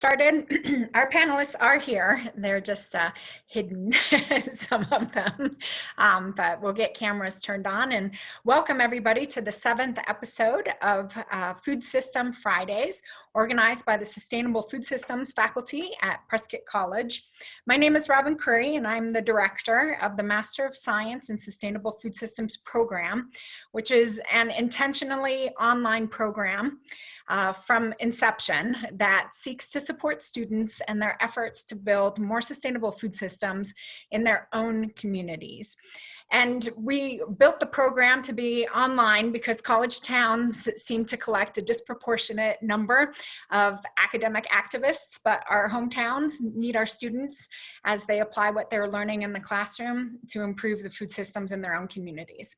Started. Our panelists are here. They're just hidden, some of them, but we'll get cameras turned on and welcome everybody to the 7th episode of Food System Fridays, organized by the Sustainable Food Systems faculty at Prescott College. My name is Robin Curry, and I'm the director of the Master of Science in Sustainable Food Systems program, which is an intentionally online program from inception that seeks to support students and their efforts to build more sustainable food systems in their own communities. And we built the program to be online because college towns seem to collect a disproportionate number of academic activists, but our hometowns need our students as they apply what they're learning in the classroom to improve the food systems in their own communities.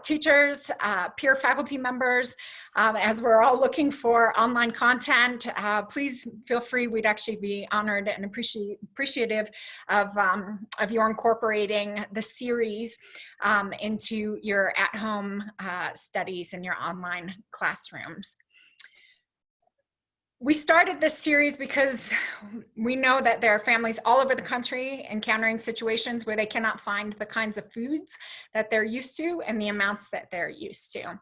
Teachers, peer faculty members, as we're all looking for online content, please feel free. We'd actually be honored and appreciative of your incorporating the series into your at-home studies in your online classrooms. We started this series because we know that there are families all over the country encountering situations where they cannot find the kinds of foods that they're used to and the amounts that they're used to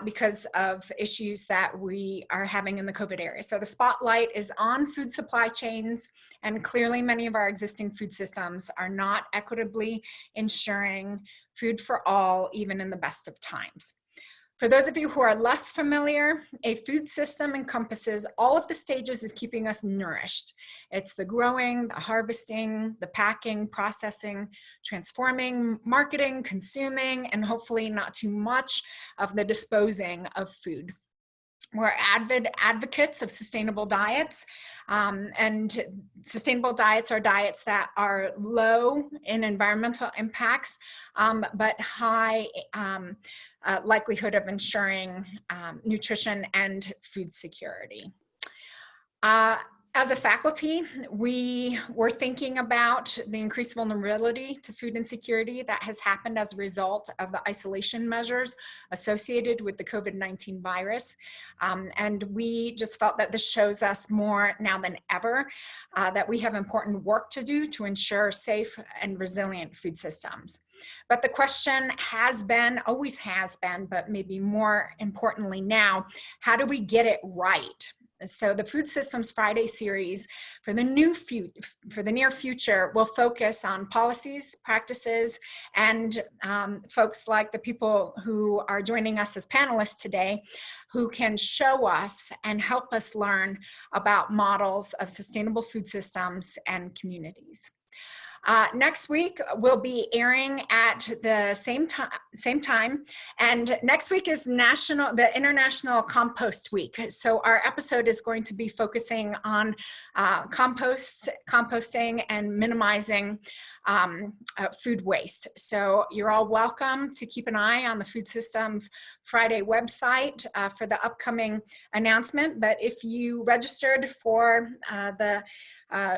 because of issues that we are having in the COVID area. So the spotlight is on food supply chains, and clearly many of our existing food systems are not equitably ensuring food for all, even in the best of times. For those of you who are less familiar, a food system encompasses all of the stages of keeping us nourished. It's the growing, the harvesting, the packing, processing, transforming, marketing, consuming, and hopefully not too much of the disposing of food. We're avid advocates of sustainable diets, and sustainable diets are diets that are low in environmental impacts, but high likelihood of ensuring nutrition and food security. As a faculty, we were thinking about the increased vulnerability to food insecurity that has happened as a result of the isolation measures associated with the COVID-19 virus. And we just felt that this shows us more now than ever that we have important work to do to ensure safe and resilient food systems. But the question has been, always has been, but maybe more importantly now, how do we get it right? So the Food Systems Friday series for the near future will focus on policies, practices, and folks like the people who are joining us as panelists today who can show us and help us learn about models of sustainable food systems and communities. Next week we'll be airing at the same time, and next week is the International Compost Week. So our episode is going to be focusing on composting and minimizing food waste. So you're all welcome to keep an eye on the Food Systems Friday website for the upcoming announcement. But if you registered for the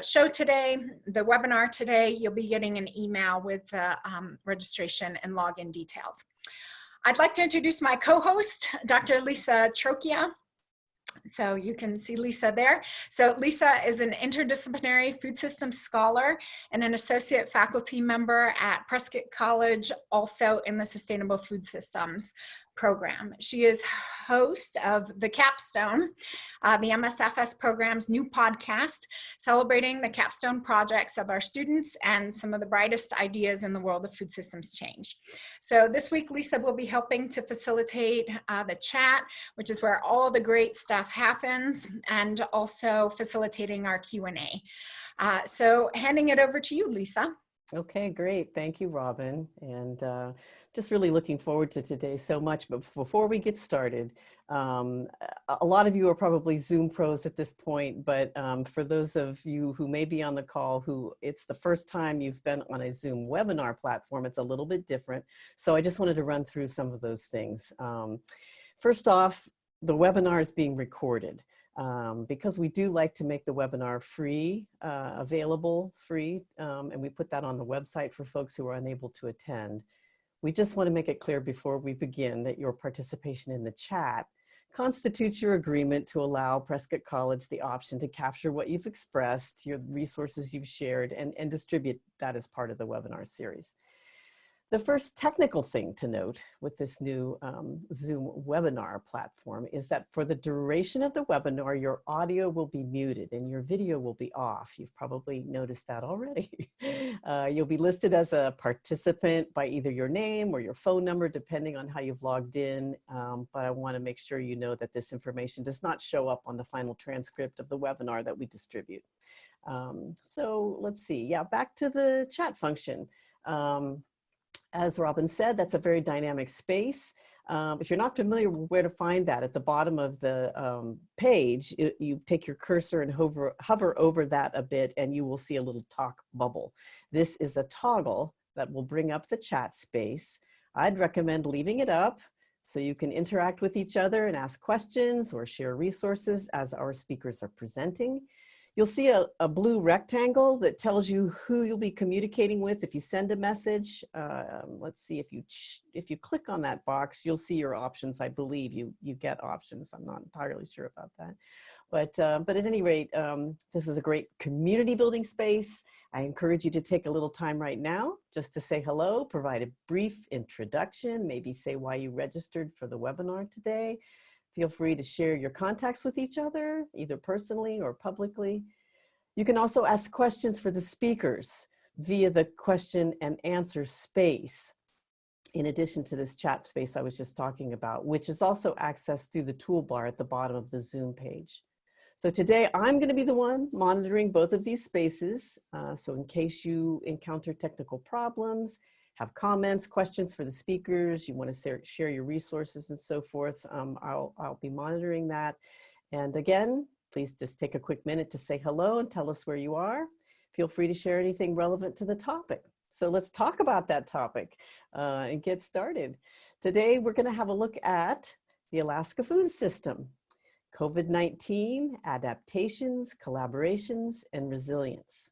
show today, the webinar today, you'll be getting an email with registration and login details. I'd like to introduce my co-host, Dr. Lisa Trocchia. So you can see Lisa there. So Lisa is an interdisciplinary food systems scholar and an associate faculty member at Prescott College, also in the Sustainable Food Systems program. She is host of The Capstone, the MSFS program's new podcast, celebrating the capstone projects of our students and some of the brightest ideas in the world of food systems change. So this week, Lisa will be helping to facilitate the chat, which is where all the great stuff happens, and also facilitating our Q&A. So handing it over to you, Lisa. Okay, great. Thank you, Robin. And just really looking forward to today so much. But before we get started, a lot of you are probably Zoom pros at this point, but for those of you who may be on the call who it's the first time you've been on a Zoom webinar platform, it's a little bit different. So I just wanted to run through some of those things. First off, the webinar is being recorded. Because we do like to make the webinar free, available free, and we put that on the website for folks who are unable to attend. We just want to make it clear before we begin that your participation in the chat constitutes your agreement to allow Prescott College the option to capture what you've expressed, your resources you've shared, and distribute that as part of the webinar series. The first technical thing to note with this new Zoom webinar platform is that for the duration of the webinar, your audio will be muted and your video will be off. You've probably noticed that already. You'll be listed as a participant by either your name or your phone number, depending on how you've logged in. But I want to make sure you know that this information does not show up on the final transcript of the webinar that we distribute. So let's see. Yeah, back to the chat function. As Robin said, that's a very dynamic space. If you're not familiar with where to find that, at the bottom of the page, you take your cursor and hover over that a bit, and you will see a little talk bubble. This is a toggle that will bring up the chat space. I'd recommend leaving it up so you can interact with each other and ask questions or share resources as our speakers are presenting. You'll see a blue rectangle that tells you who you'll be communicating with if you send a message. Let's see, if you click on that box, you'll see your options. I believe you get options. I'm not entirely sure about that. But at any rate, this is a great community building space. I encourage you to take a little time right now just to say hello, provide a brief introduction, maybe say why you registered for the webinar today. Feel free to share your contacts with each other, either personally or publicly. You can also ask questions for the speakers via the question and answer space, in addition to this chat space I was just talking about, which is also accessed through the toolbar at the bottom of the Zoom page. So today I'm going to be the one monitoring both of these spaces. So in case you encounter technical problems, have comments, questions for the speakers, you want to share your resources and so forth, I'll be monitoring that. And again, please just take a quick minute to say hello and tell us where you are. Feel free to share anything relevant to the topic. So let's talk about that topic and get started. Today, we're going to have a look at the Alaska food system, COVID-19, adaptations, collaborations, and resilience.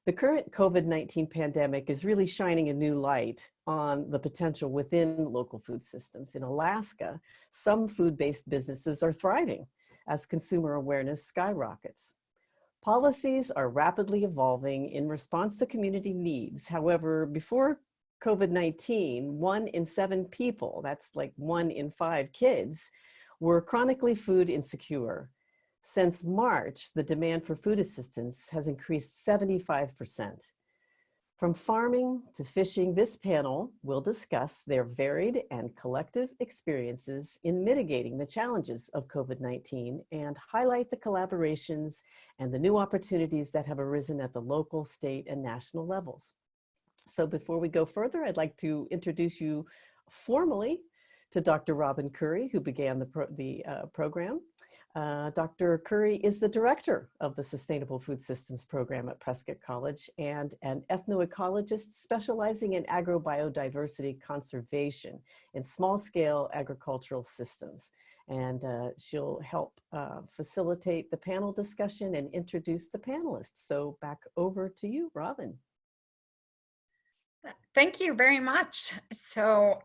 The current COVID-19 pandemic is really shining a new light on the potential within local food systems. In Alaska, some food-based businesses are thriving as consumer awareness skyrockets. Policies are rapidly evolving in response to community needs. However, before COVID-19, 1 in 7 people, that's like 1 in 5 kids, were chronically food insecure. Since March, the demand for food assistance has increased 75%. From farming to fishing, this panel will discuss their varied and collective experiences in mitigating the challenges of COVID-19 and highlight the collaborations and the new opportunities that have arisen at the local, state, and national levels. So before we go further, I'd like to introduce you formally to Dr. Robin Curry, who began the program. Dr. Curry is the director of the Sustainable Food Systems program at Prescott College and an ethnoecologist specializing in agrobiodiversity conservation in small-scale agricultural systems. And she'll help facilitate the panel discussion and introduce the panelists. So back over to you, Robin. Thank you very much. So,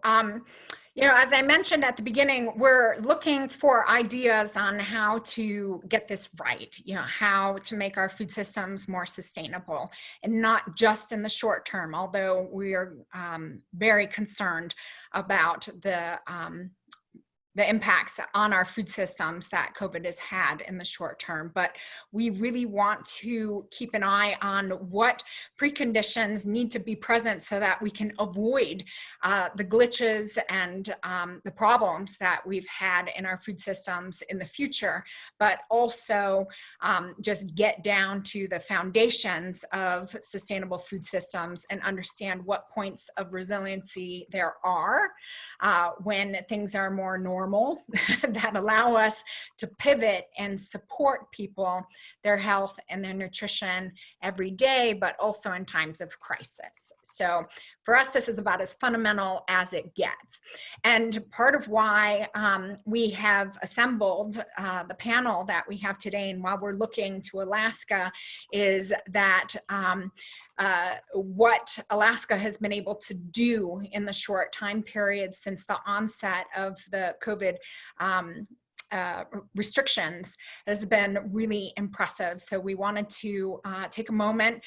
you know, as I mentioned at the beginning, we're looking for ideas on how to get this right, you know, how to make our food systems more sustainable and not just in the short term, although we are very concerned about the impacts on our food systems that COVID has had in the short term. But we really want to keep an eye on what preconditions need to be present so that we can avoid the glitches and the problems that we've had in our food systems in the future, but also just get down to the foundations of sustainable food systems and understand what points of resiliency there are when things are more normal that allow us to pivot and support people, their health and their nutrition every day, but also in times of crisis. So for us, this is about as fundamental as it gets. And part of why we have assembled the panel that we have today, and while we're looking to Alaska, is that what Alaska has been able to do in the short time period since the onset of the COVID restrictions has been really impressive. So we wanted to take a moment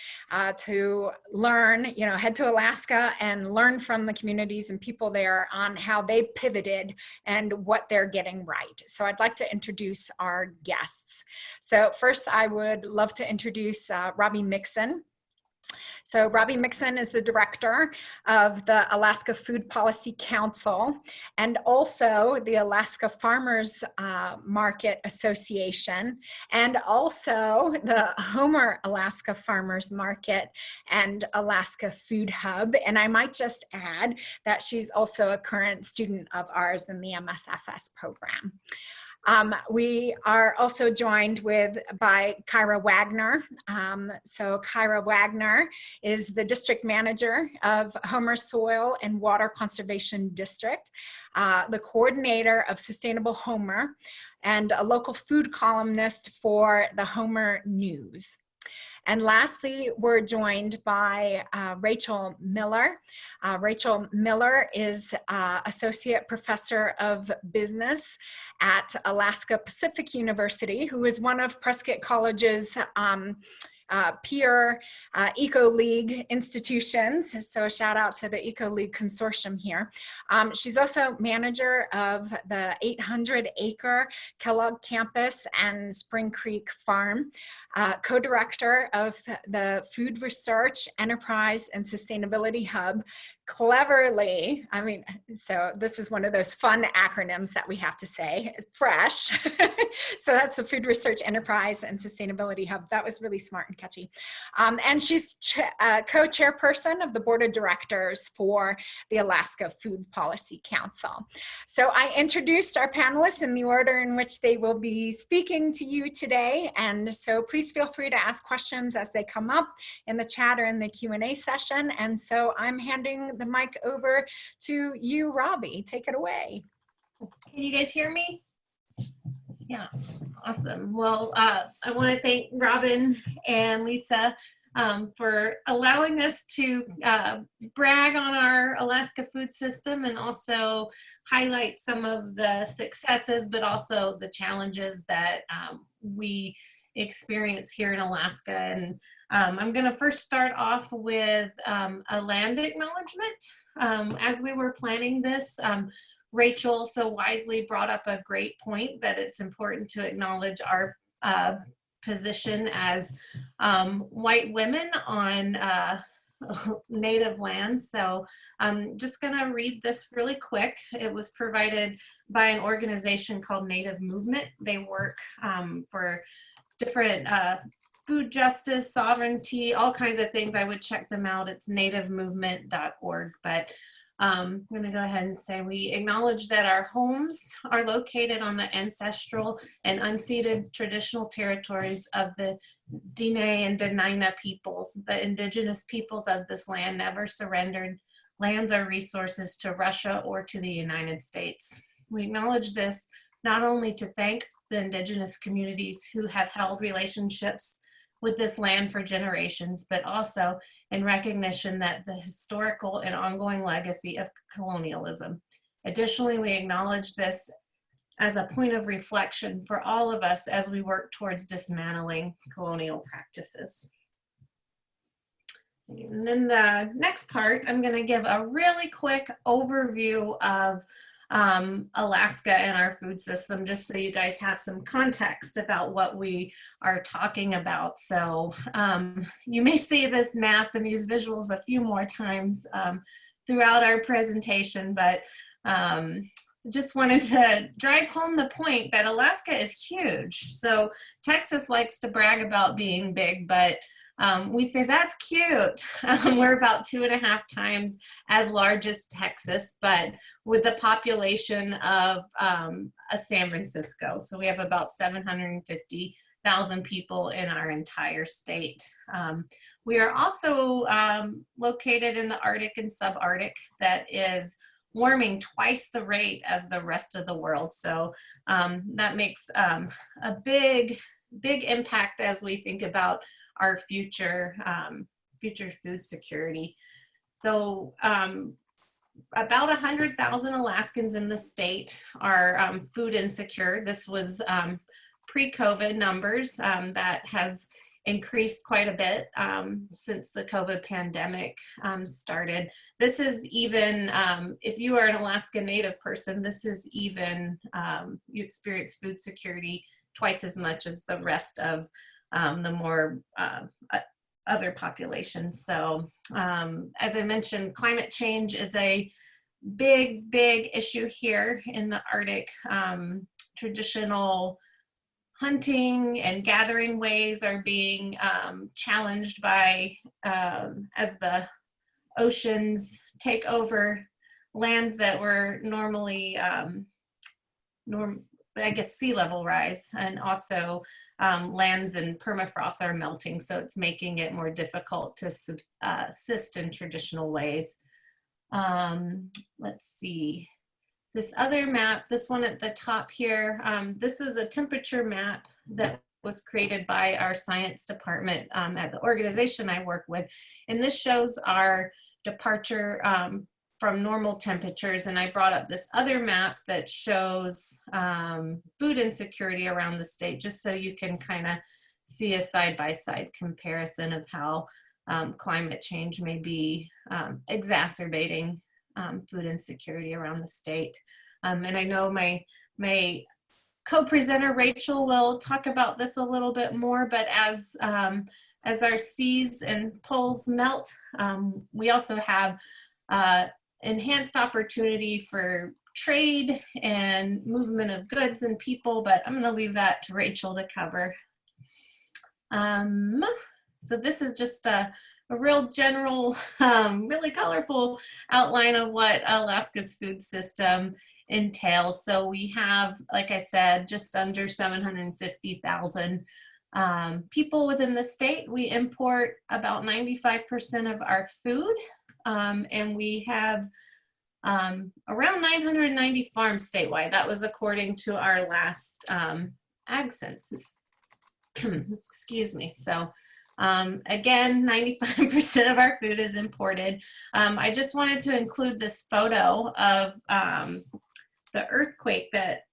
to learn, head to Alaska and learn from the communities and people there on how they've pivoted and what they're getting right. So I'd like to introduce our guests. So first, I would love to introduce Robbi Mixon. So Robbi Mixon is the director of the Alaska Food Policy Council and also the Alaska Farmers Market Association and also the Homer Alaska Farmers Market and Alaska Food Hub. And I might just add that she's also a current student of ours in the MSFS program. We are also joined by Kyra Wagner. So Kyra Wagner is the district manager of Homer Soil and Water Conservation District, the coordinator of Sustainable Homer, and a local food columnist for the Homer News. And lastly, we're joined by Rachael Miller. Rachael Miller is Associate Professor of Business at Alaska Pacific University, who is one of Prescott College's peer Eco League institutions. So shout out to the Eco League consortium here. She's also manager of the 800-acre Kellogg campus and Spring Creek Farm, co-director of the Food Research, Enterprise, and Sustainability Hub. Cleverly, so this is one of those fun acronyms that we have to say, fresh. So that's the Food Research, Enterprise, and Sustainability Hub. That was really smart and catchy. And she's co-chairperson of the board of directors for the Alaska Food Policy Council. So I introduced our panelists in the order in which they will be speaking to you today. And so please feel free to ask questions as they come up in the chat or in the Q&A session. And so I'm handing the mic over to you, Robbi. Take it away. Can you guys hear me? Yeah, awesome. Well, I want to thank Robin and Lisa for allowing us to brag on our Alaska food system and also highlight some of the successes, but also the challenges that we experience here in Alaska. And I'm going to first start off with a land acknowledgement. As we were planning this, Rachael so wisely brought up a great point that it's important to acknowledge our position as white women on native lands. So I'm just going to read this really quick. It was provided by an organization called Native Movement. They work for different food justice, sovereignty, all kinds of things. I would check them out. It's nativemovement.org. But I'm going to go ahead and say we acknowledge that our homes are located on the ancestral and unceded traditional territories of the Diné and Dena'ina peoples. The indigenous peoples of this land never surrendered lands or resources to Russia or to the United States. We acknowledge this not only to thank the indigenous communities who have held relationships with this land for generations, but also in recognition that the historical and ongoing legacy of colonialism. Additionally, we acknowledge this as a point of reflection for all of us as we work towards dismantling colonial practices. And then the next part, I'm going to give a really quick overview of Alaska and our food system, just so you guys have some context about what we are talking about. So you may see this map and these visuals a few more times throughout our presentation, but just wanted to drive home the point that Alaska is huge. So Texas likes to brag about being big, but we say that's cute. We're about 2.5 times as large as Texas, but with the population of a San Francisco. So we have about 750,000 people in our entire state. We are also located in the Arctic and subarctic that is warming twice the rate as the rest of the world. So that makes a big impact as we think about our future food security. So about 100,000 Alaskans in the state are food insecure. This was pre-COVID numbers. That has increased quite a bit since the COVID pandemic started. This is even, if you are an Alaska Native person, this is even, you experience food security twice as much as the rest of the more other populations. So as I mentioned, climate change is a big issue here in the Arctic. Traditional hunting and gathering ways are being challenged by, as the oceans take over lands that were normally, I guess, sea level rise, and also lands and permafrost are melting, so it's making it more difficult to subsist in traditional ways. Let's see. This other map, this one at the top here, this is a temperature map that was created by our science department at the organization I work with. And this shows our departure from normal temperatures. And I brought up this other map that shows food insecurity around the state, just so you can kind of see a side-by-side comparison of how climate change may be exacerbating food insecurity around the state. And I know my co-presenter Rachel will talk about this a little bit more, but as our seas and poles melt, we also have enhanced opportunity for trade and movement of goods and people, but I'm going to leave that to Rachel to cover. So this is just a real general, really colorful outline of what Alaska's food system entails. So we have, like I said, just under 750,000 people within the state. We import about 95% of our food, and we have around 990 farms statewide. That was according to our last ag census. Excuse me. So again, 95% of our food is imported. I just wanted to include this photo of the earthquake, that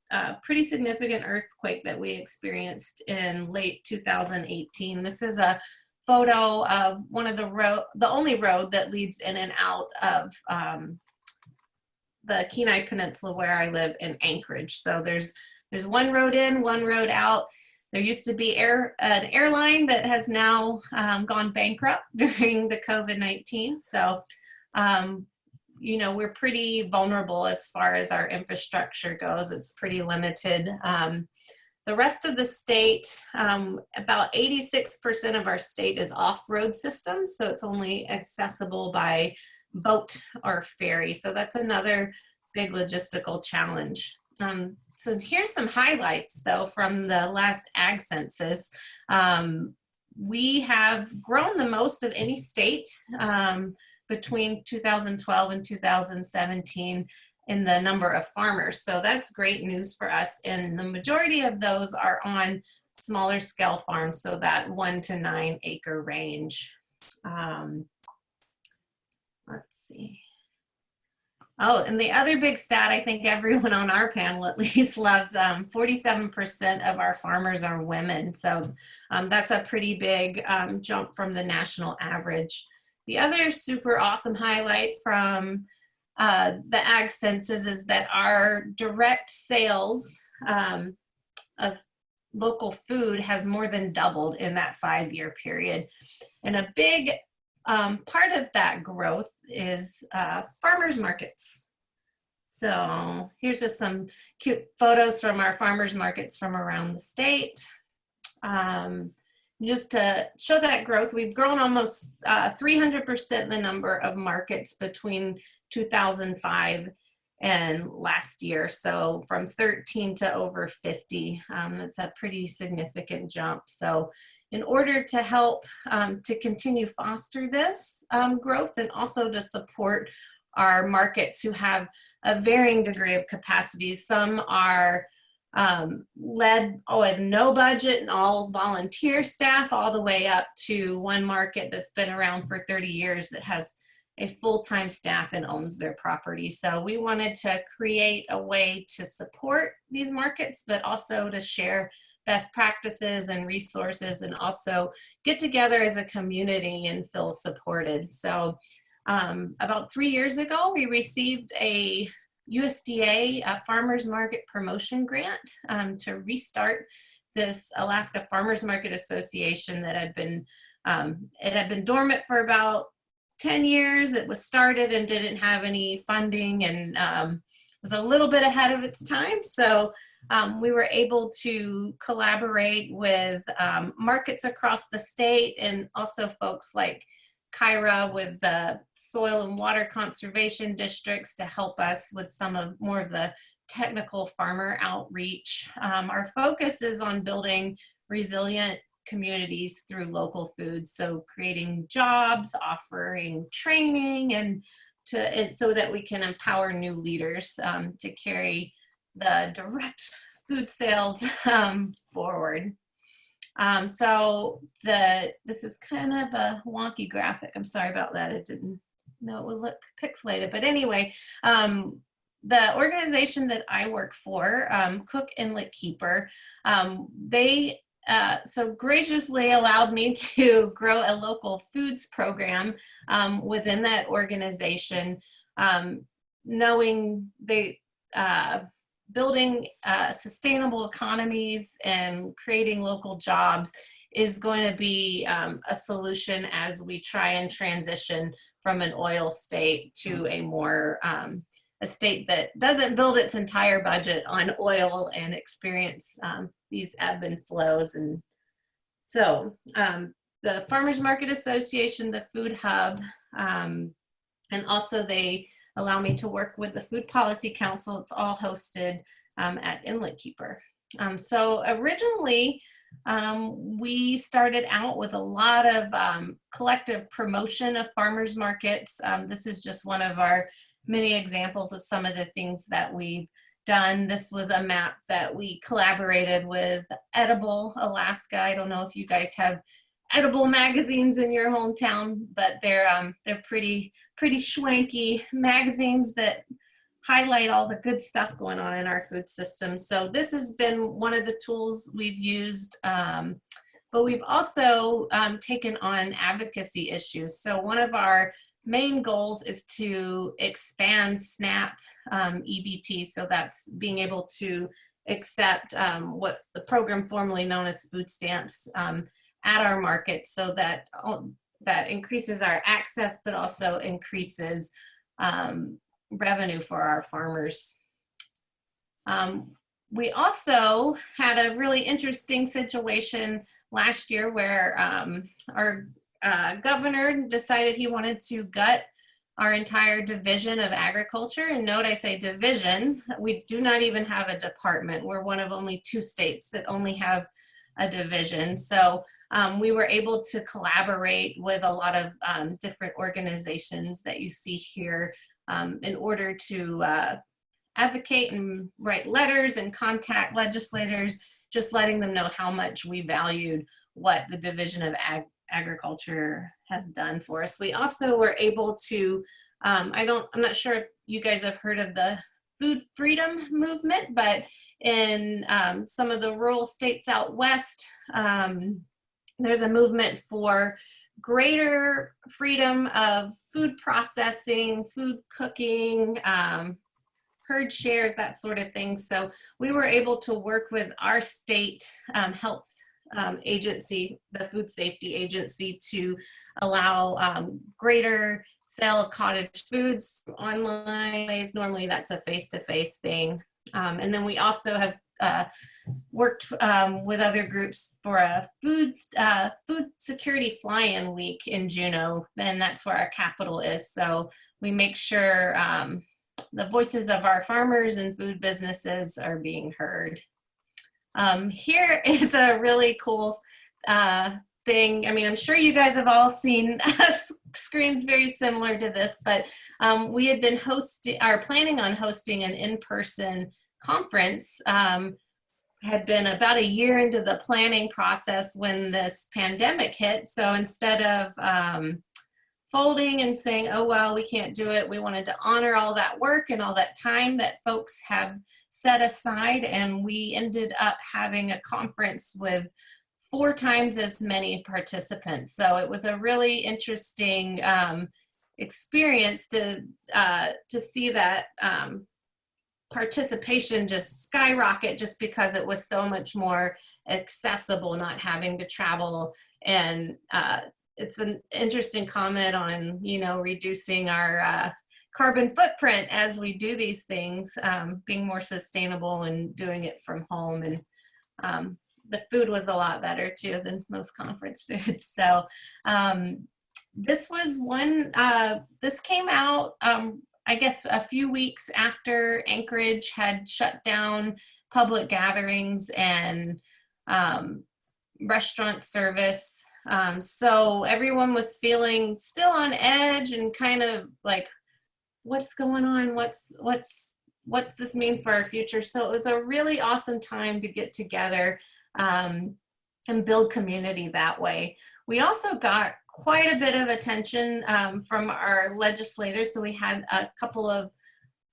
pretty significant earthquake that we experienced in late 2018. This is a photo of one of the only road that leads in and out of the Kenai Peninsula where I live in Anchorage. So there's one road in, one road out. There used to be an airline that has now gone bankrupt during the COVID-19. So, you know, we're pretty vulnerable as far as our infrastructure goes. It's pretty limited. The rest of the state, about 86% of our state is off-road systems. So it's only accessible by boat or ferry. So that's another big logistical challenge. So here's some highlights, though, from the last ag census. We have grown the most of any state between 2012 and 2017 in the number of farmers. So that's great news for us. And the majority of those are on smaller scale farms, so that 1 to 9 acre range. Let's see. Oh, and the other big stat, I think everyone on our panel at least loves, 47% of our farmers are women. So that's a pretty big jump from the national average. The other super awesome highlight from the ag census is that our direct sales of local food has more than doubled in that 5-year period. And a big part of that growth is farmers markets. So here's just some cute photos from our farmers markets from around the state. Just to show that growth, we've grown almost 300% the number of markets between 2005 and last year. So from 13 to over 50, that's a pretty significant jump. So in order to help to continue foster this growth, and also to support our markets who have a varying degree of capacity, some are led with no budget and all volunteer staff, all the way up to one market that's been around for 30 years that has a full-time staff and owns their property. So we wanted to create a way to support these markets, but also to share best practices and resources, and also get together as a community and feel supported. So about 3 years ago, we received a USDA Farmers Market Promotion Grant to restart this Alaska Farmers Market Association that had been, it had been dormant for about 10 years. It was started and didn't have any funding, and was a little bit ahead of its time. So we were able to collaborate with markets across the state, and also folks like Kyra with the soil and water conservation districts to help us with some of more of the technical farmer outreach. Our focus is on building resilient communities through local foods, so creating jobs, offering training, and so that we can empower new leaders to carry the direct food sales forward. So this is kind of a wonky graphic. I'm sorry about that. It didn't know it would look pixelated. But anyway, the organization that I work for, Cook Inlet Keeper, they so graciously allowed me to grow a local foods program within that organization, knowing they building sustainable economies and creating local jobs is going to be a solution as we try and transition from an oil state to a more a state that doesn't build its entire budget on oil and experience these ebb and flows. And so the Farmers Market Association, the Food Hub, and also they allow me to work with the Food Policy Council. It's all hosted at Inlet Keeper. So originally, we started out with a lot of collective promotion of farmers markets. This is just one of our many examples of some of the things that we've done. This was a map that we collaborated with Edible Alaska. I don't know if you guys have Edible magazines in your hometown, but they're pretty schwanky magazines that highlight all the good stuff going on in our food system. So this has been one of the tools we've used, but we've also taken on advocacy issues. So one of our main goals is to expand SNAP EBT. So that's being able to accept what the program formerly known as food stamps at our market, so that that increases our access, but also increases revenue for our farmers. We also had a really interesting situation last year where our governor decided he wanted to gut our entire division of agriculture. And note I say division, we do not even have a department. We're one of only 2 states that only have a division. So we were able to collaborate with a lot of different organizations that you see here in order to advocate and write letters and contact legislators, just letting them know how much we valued what the Division of Agriculture has done for us. We also were able to, I'm not sure if you guys have heard of the food freedom movement, but in some of the rural states out west, there's a movement for greater freedom of food processing, food cooking, herd shares, that sort of thing. So we were able to work with our state health agency, the Food Safety Agency, to allow greater sale of cottage foods online ways. Normally that's a face-to-face thing. And then we also have worked with other groups for a food security fly-in week in Juneau, and that's where our capital is. So we make sure the voices of our farmers and food businesses are being heard. Here is a really cool thing. I mean, I'm sure you guys have all seen screens very similar to this, but we had been planning on hosting an in-person conference. Had been about a year into the planning process when this pandemic hit. So instead of folding and saying, oh, well, we can't do it. We wanted to honor all that work and all that time that folks have set aside. And we ended up having a conference with 4 times as many participants. So it was a really interesting experience to see that participation just skyrocket, just because it was so much more accessible, not having to travel. And it's an interesting comment on, you know, reducing our carbon footprint as we do these things, being more sustainable and doing it from home. And the food was a lot better too than most conference foods. So this was one, this came out, I guess, a few weeks after Anchorage had shut down public gatherings and restaurant service. So everyone was feeling still on edge and kind of like, what's going on? What's this mean for our future? So it was a really awesome time to get together and build community that way. We also got quite a bit of attention from our legislators. So we had a couple of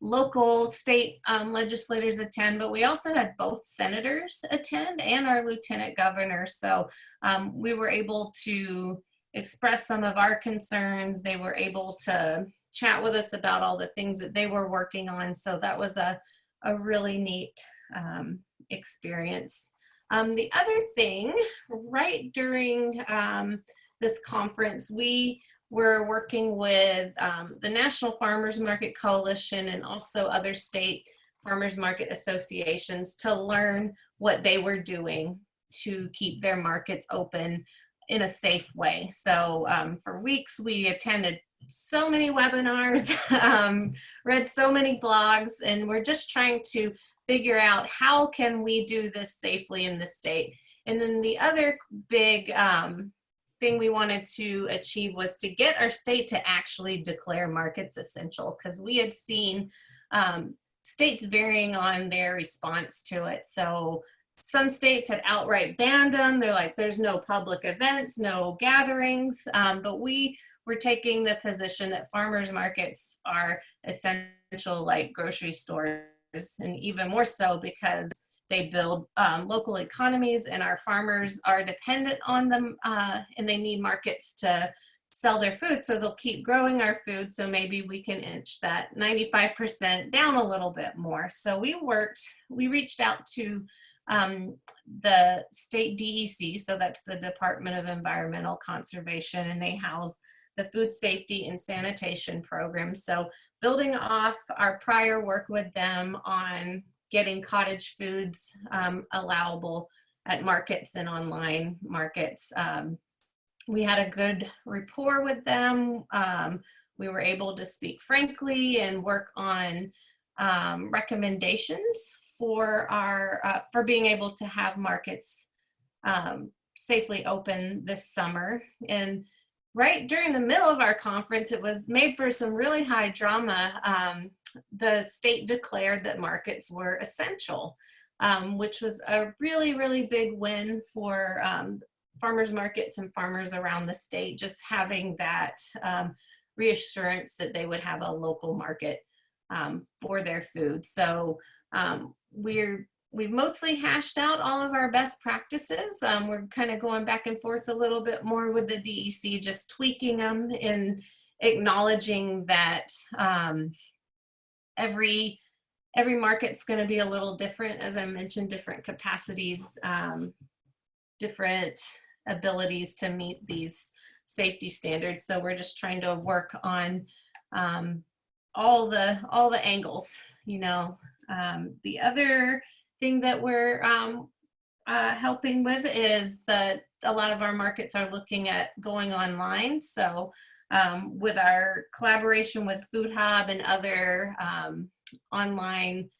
local state legislators attend, but we also had both senators attend and our lieutenant governor. So we were able to express some of our concerns. They were able to chat with us about all the things that they were working on. So that was a really neat experience. The other thing, right during this conference, we were working with the National Farmers Market Coalition and also other state farmers market associations to learn what they were doing to keep their markets open in a safe way. So for weeks, we attended so many webinars, read so many blogs, and we're just trying to figure out how can we do this safely in the state. And then the other big thing we wanted to achieve was to get our state to actually declare markets essential, because we had seen states varying on their response to it. So some states had outright banned them. They're like, there's no public events, no gatherings, but we were taking the position that farmers markets are essential like grocery stores, and even more so because they build local economies, and our farmers are dependent on them, and they need markets to sell their food, so they'll keep growing our food. So maybe we can inch that 95% down a little bit more. So we reached out to the state DEC, so that's the Department of Environmental Conservation, and they house the food safety and sanitation program. So building off our prior work with them on getting cottage foods allowable at markets and online markets. We had a good rapport with them. We were able to speak frankly and work on recommendations for for being able to have markets safely open this summer. And right during the middle of our conference, it was made for some really high drama. The state declared that markets were essential, which was a really, really big win for farmers markets and farmers around the state, just having that reassurance that they would have a local market for their food. So we've mostly hashed out all of our best practices. We're kind of going back and forth a little bit more with the DEC, just tweaking them and acknowledging that every market's going to be a little different. As I mentioned, different capacities, different abilities to meet these safety standards. So we're just trying to work on all the angles, you know. The other thing that we're helping with is that a lot of our markets are looking at going online. So with our collaboration with Food Hub and other online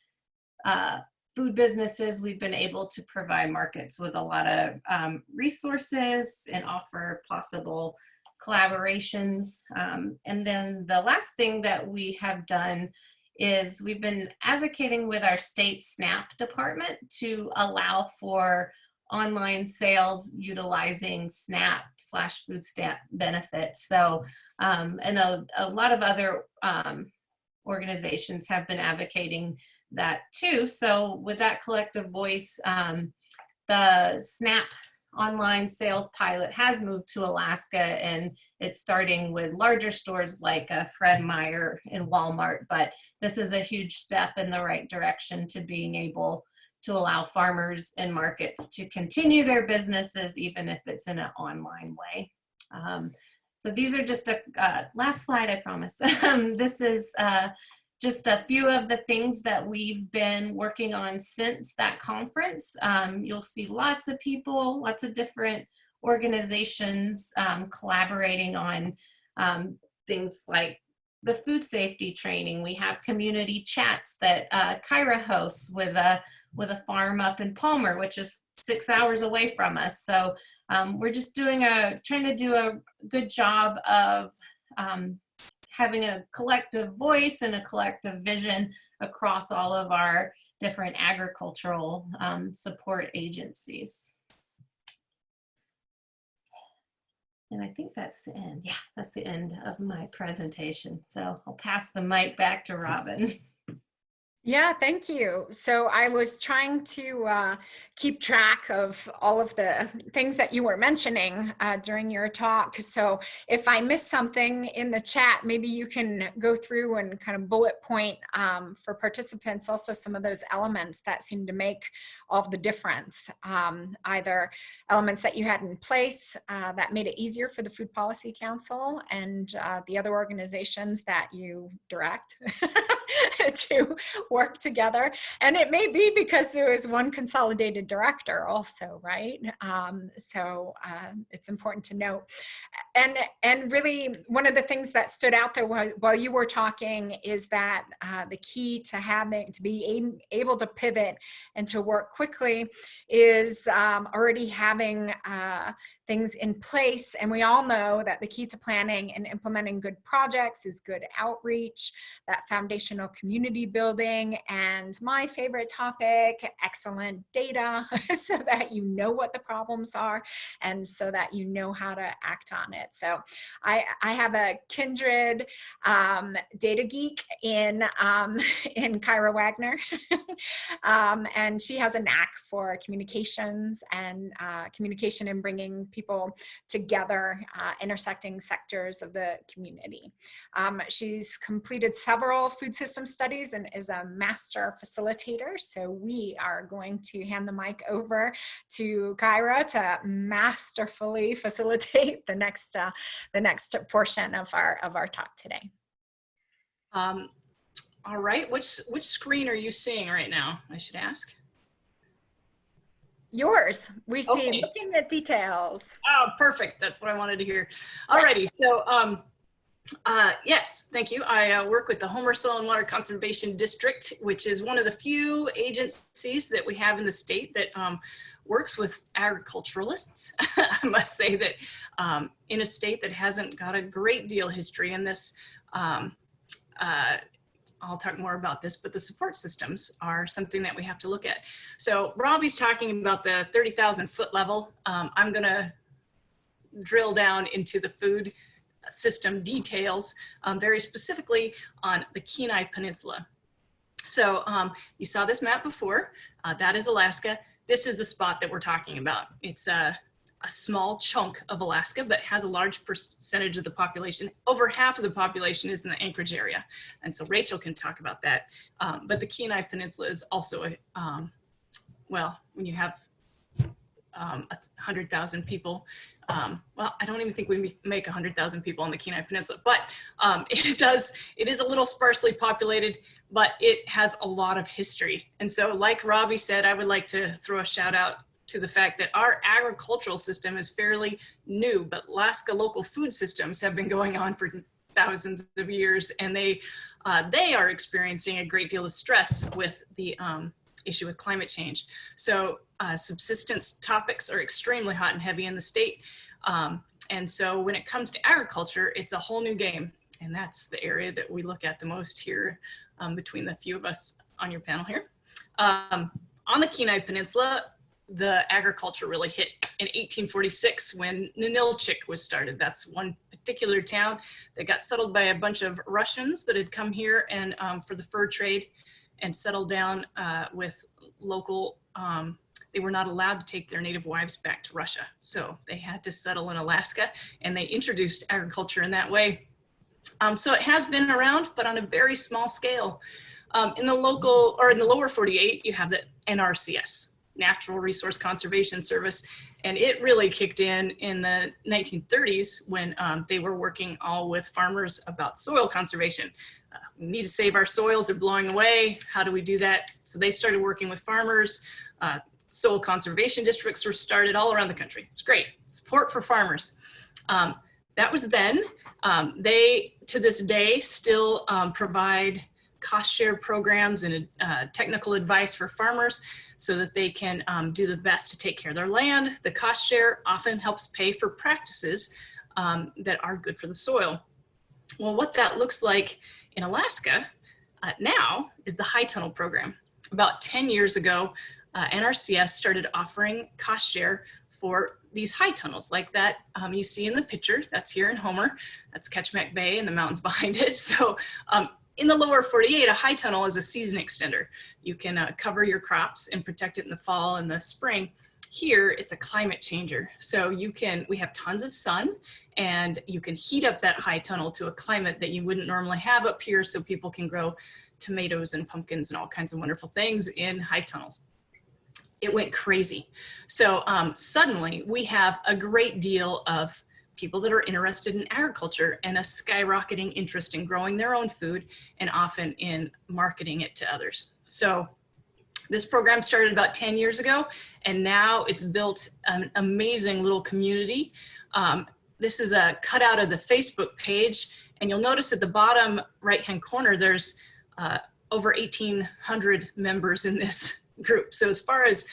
food businesses, we've been able to provide markets with a lot of resources and offer possible collaborations. And then the last thing that we have done is we've been advocating with our state SNAP department to allow for online sales utilizing SNAP/food stamp benefits. So, and a lot of other organizations have been advocating that too. So with that collective voice, the SNAP online sales pilot has moved to Alaska, and it's starting with larger stores like Fred Meyer and Walmart. But this is a huge step in the right direction to being able to allow farmers and markets to continue their businesses, even if it's in an online way. So these are just a last slide, I promise. This is just a few of the things that we've been working on since that conference. You'll see lots of people, lots of different organizations collaborating on things like the food safety training. We have community chats that Kyra hosts with a farm up in Palmer, which is 6 hours away from us. So we're just trying to do a good job of having a collective voice and a collective vision across all of our different agricultural support agencies. And I think that's the end. Yeah, that's the end of my presentation. So I'll pass the mic back to Robin. Yeah, thank you. So I was trying to keep track of all of the things that you were mentioning during your talk. So if I missed something in the chat, maybe you can go through and kind of bullet point for participants also some of those elements that seem to make all the difference. Either elements that you had in place that made it easier for the Food Policy Council and the other organizations that you direct to work together. And it may be because there is one consolidated director also, right? So it's important to note. And really one of the things that stood out there while you were talking is that the key to be able to pivot and to work quickly is already having things in place. And we all know that the key to planning and implementing good projects is good outreach, that foundational community building, and my favorite topic, excellent data, so that you know what the problems are and so that you know how to act on it. So I have a kindred data geek in Kyra Wagner, and she has a knack for communications and communication and bringing people together, intersecting sectors of the community. She's completed several food system studies and is a master facilitator. So we are going to hand the mic over to Kyra to masterfully facilitate the next portion of our talk today. All right, which screen are you seeing right now, I should ask? Yours. We see Okay. Looking at Details. Oh, perfect. That's what I wanted to hear. Alrighty. So, yes, thank you. I work with the Homer Soil and Water Conservation District, which is one of the few agencies that we have in the state that works with agriculturalists. I must say that in a state that hasn't got a great deal of history in this, I'll talk more about this, but the support systems are something that we have to look at. So Robbi's talking about the 30,000 foot level. I'm gonna drill down into the food system details, very specifically on the Kenai Peninsula. So you saw this map before, that is Alaska. This is the spot that we're talking about. It's a small chunk of Alaska, but has a large percentage of the population. Over half of the population is in the Anchorage area. And so Rachel can talk about that. But the Kenai Peninsula is also, well, when you have 100,000 people, well, I don't even think we make 100,000 people on the Kenai Peninsula, but it is a little sparsely populated, but it has a lot of history. And so like Robbi said, I would like to throw a shout out to the fact that our agricultural system is fairly new, but Alaska local food systems have been going on for thousands of years, and they are experiencing a great deal of stress with the issue with climate change. So subsistence topics are extremely hot and heavy in the state. And so when it comes to agriculture, it's a whole new game. And that's the area that we look at the most here between the few of us on your panel here. On the Kenai Peninsula, the agriculture really hit in 1846 when Ninilchik was started. That's one particular town that got settled by a bunch of Russians that had come here and for the fur trade and settled down with local, they were not allowed to take their native wives back to Russia. So they had to settle in Alaska, and they introduced agriculture in that way. So it has been around, but on a very small scale. In the local, or in the lower 48, you have the NRCS, Natural Resource Conservation Service, and it really kicked in the 1930s when they were working all with farmers about soil conservation. We need to save our soils, they're blowing away. How do we do that? So they started working with farmers. Soil conservation districts were started all around the country. It's great, support for farmers. That was then. They, to this day, still provide cost share programs and technical advice for farmers so that they can do the best to take care of their land. The cost share often helps pay for practices that are good for the soil. Well, what that looks like in Alaska now is the high tunnel program. About 10 years ago, NRCS started offering cost share for these high tunnels like that you see in the picture. That's here in Homer. That's Ketchikan Bay and the mountains behind it. So in the lower 48, a high tunnel is a season extender. You can cover your crops and protect it in the fall and the spring. Here, it's a climate changer. So we have tons of sun, and you can heat up that high tunnel to a climate that you wouldn't normally have up here, so people can grow tomatoes and pumpkins and all kinds of wonderful things in high tunnels. It went crazy. So suddenly we have a great deal of people that are interested in agriculture and a skyrocketing interest in growing their own food and often in marketing it to others. So this program started about 10 years ago, and now it's built an amazing little community. This is a cutout of the Facebook page, and you'll notice at the bottom right-hand corner, there's over 1,800 members in this group. So as far as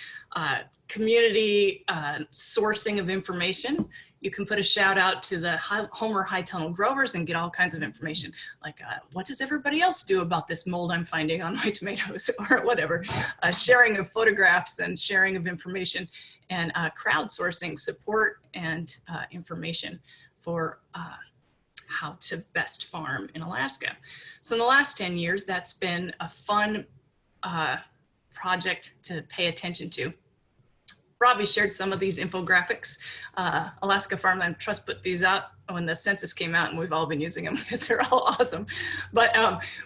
community sourcing of information, you can put a shout out to the Homer High Tunnel growers and get all kinds of information, like what does everybody else do about this mold I'm finding on my tomatoes, or whatever. Sharing of photographs and sharing of information, and crowdsourcing support and information for how to best farm in Alaska. So in the last 10 years, that's been a fun project to pay attention to. Robbi shared some of these infographics. Alaska Farmland Trust put these out when the census came out, and we've all been using them because they're all awesome. But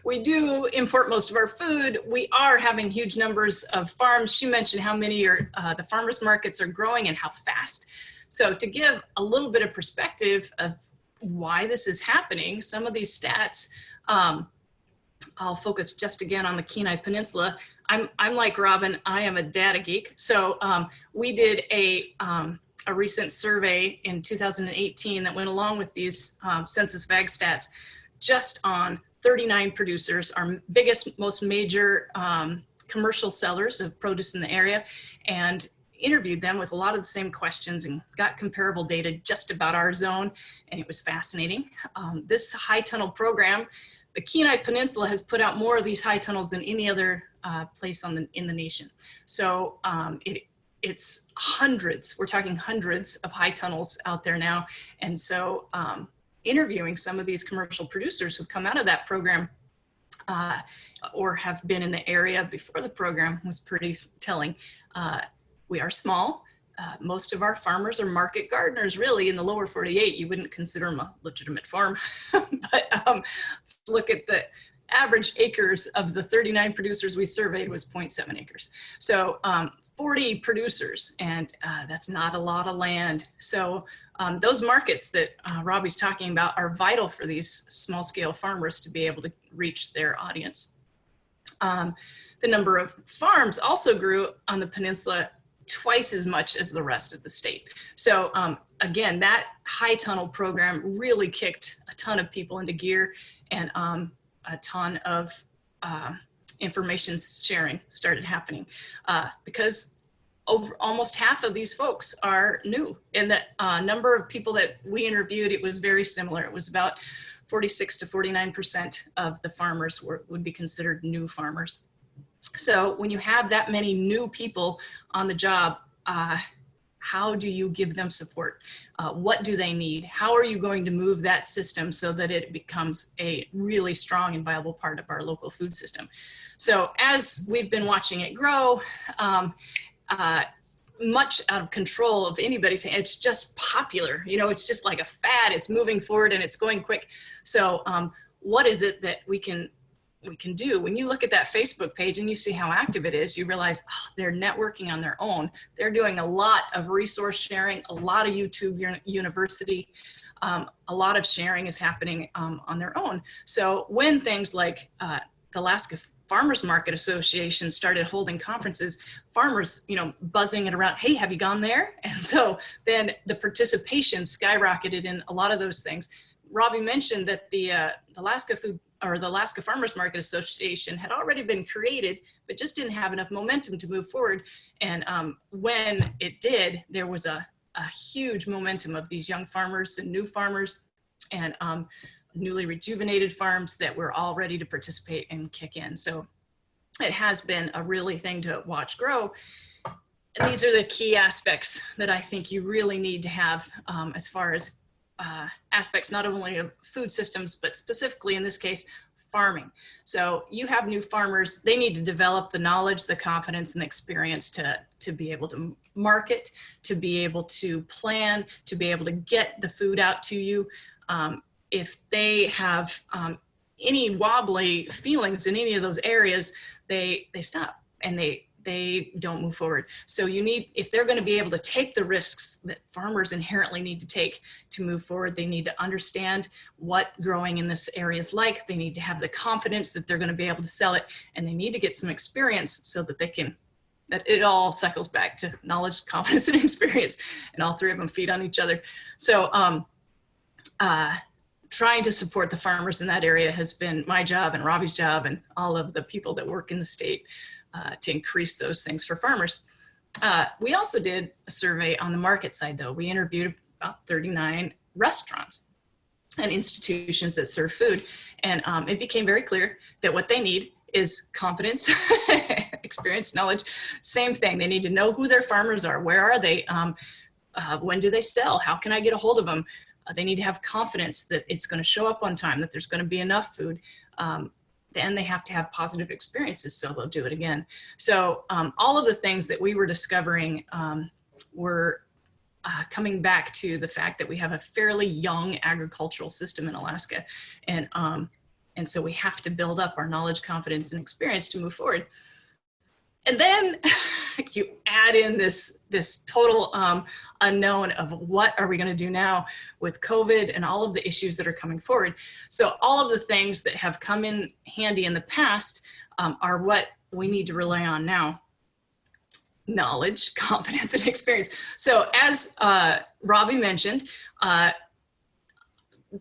we do import most of our food. We are having huge numbers of farms. She mentioned how many the farmers markets are growing and how fast. So to give a little bit of perspective of why this is happening, some of these stats, I'll focus just again on the Kenai Peninsula. I'm like Robin, I am a data geek. So we did a recent survey in 2018 that went along with these Census VAG stats just on 39 producers, our biggest, most major commercial sellers of produce in the area, and interviewed them with a lot of the same questions and got comparable data just about our zone, and it was fascinating. This high tunnel program, the Kenai Peninsula has put out more of these high tunnels than any other place in the nation. So it's hundreds, we're talking hundreds of high tunnels out there now. And so interviewing some of these commercial producers who've come out of that program or have been in the area before the program was pretty telling. We are small. Most of our farmers are market gardeners, really. In the lower 48, you wouldn't consider them a legitimate farm. But look at the average acres of the 39 producers we surveyed was 0.7 acres. So 40 producers, and that's not a lot of land. So those markets that Robbi's talking about are vital for these small scale farmers to be able to reach their audience. The number of farms also grew on the peninsula twice as much as the rest of the state. So again, that high tunnel program really kicked a ton of people into gear, and a ton of information sharing started happening because almost half of these folks are new. And the number of people that we interviewed, it was very similar. It was about 46 to 49% of the farmers would be considered new farmers. So when you have that many new people on the job, how do you give them support? What do they need? How are you going to move that system so that it becomes a really strong and viable part of our local food system? So as we've been watching it grow, much out of control of anybody saying it's just popular, you know, it's just like a fad, it's moving forward and it's going quick. So what is it that we can do? When you look at that Facebook page and you see how active it is, you realize they're networking on their own. They're doing a lot of resource sharing, a lot of YouTube University, a lot of sharing is happening on their own. So when things like the Alaska Farmers Market Association started holding conferences, farmers, you know, buzzing it around, hey, have you gone there? And so then the participation skyrocketed in a lot of those things. Robbi mentioned that the Alaska Farmers Market Association had already been created, but just didn't have enough momentum to move forward. And when it did, there was a huge momentum of these young farmers and new farmers and newly rejuvenated farms that were all ready to participate and kick in. So it has been a really thing to watch grow. And these are the key aspects that I think you really need to have as far as aspects not only of food systems, but specifically in this case, farming. So you have new farmers, they need to develop the knowledge, the confidence, and the experience to be able to market, to be able to plan, to be able to get the food out to you. If they have any wobbly feelings in any of those areas, they stop and they don't move forward. So you need, if they're going to be able to take the risks that farmers inherently need to take to move forward, they need to understand what growing in this area is like. They need to have the confidence that they're going to be able to sell it, and they need to get some experience so that they can, that it all cycles back to knowledge, confidence, and experience, and all three of them feed on each other. So trying to support the farmers in that area has been my job and Robbi's job and all of the people that work in the state to increase those things for farmers. We also did a survey on the market side though. We interviewed about 39 restaurants and institutions that serve food. And it became very clear that what they need is confidence, experience, knowledge, same thing. They need to know who their farmers are. Where are they? When do they sell? How can I get a hold of them? They need to have confidence that it's going to show up on time, that there's going to be enough food. Then they have to have positive experiences so they'll do it again. So all of the things that we were discovering were coming back to the fact that we have a fairly young agricultural system in Alaska. And so we have to build up our knowledge, confidence, and experience to move forward. And then you add in this total unknown of what are we going to do now with COVID and all of the issues that are coming forward. So all of the things that have come in handy in the past are what we need to rely on now. Knowledge, confidence, and experience. So as Robbi mentioned,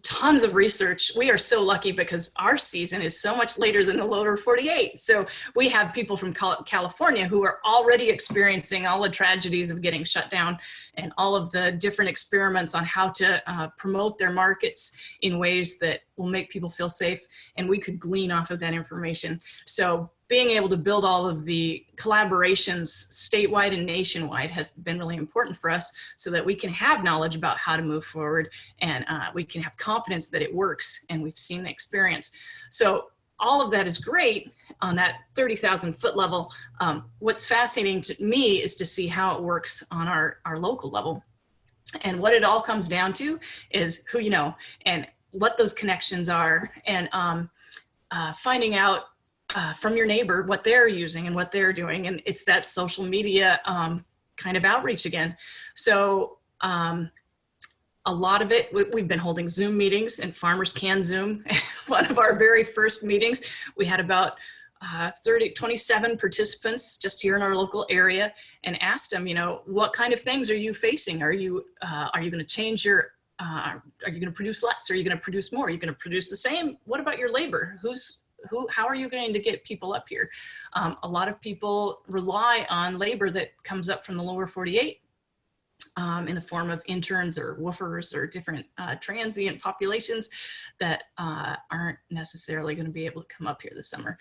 tons of research. We are so lucky because our season is so much later than the lower 48. So we have people from California who are already experiencing all the tragedies of getting shut down and all of the different experiments on how to promote their markets in ways that will make people feel safe. And we could glean off of that information. So being able to build all of the collaborations statewide and nationwide has been really important for us so that we can have knowledge about how to move forward and we can have confidence that it works and we've seen the experience. So all of that is great on that 30,000 foot level. What's fascinating to me is to see how it works on our local level. And what it all comes down to is who you know and what those connections are and finding out from your neighbor what they're using and what they're doing. And it's that social media kind of outreach again. So a lot of it, we've been holding Zoom meetings and farmers can Zoom. One of our very first meetings, we had about 27 participants just here in our local area and asked them, you know, what kind of things are you facing? Are you going to change your, are you going to produce less? Are you going to produce more? Are you going to produce the same? What about your labor? How are you going to get people up here? A lot of people rely on labor that comes up from the lower 48. in the form of interns or woofers or different transient populations that aren't necessarily going to be able to come up here this summer.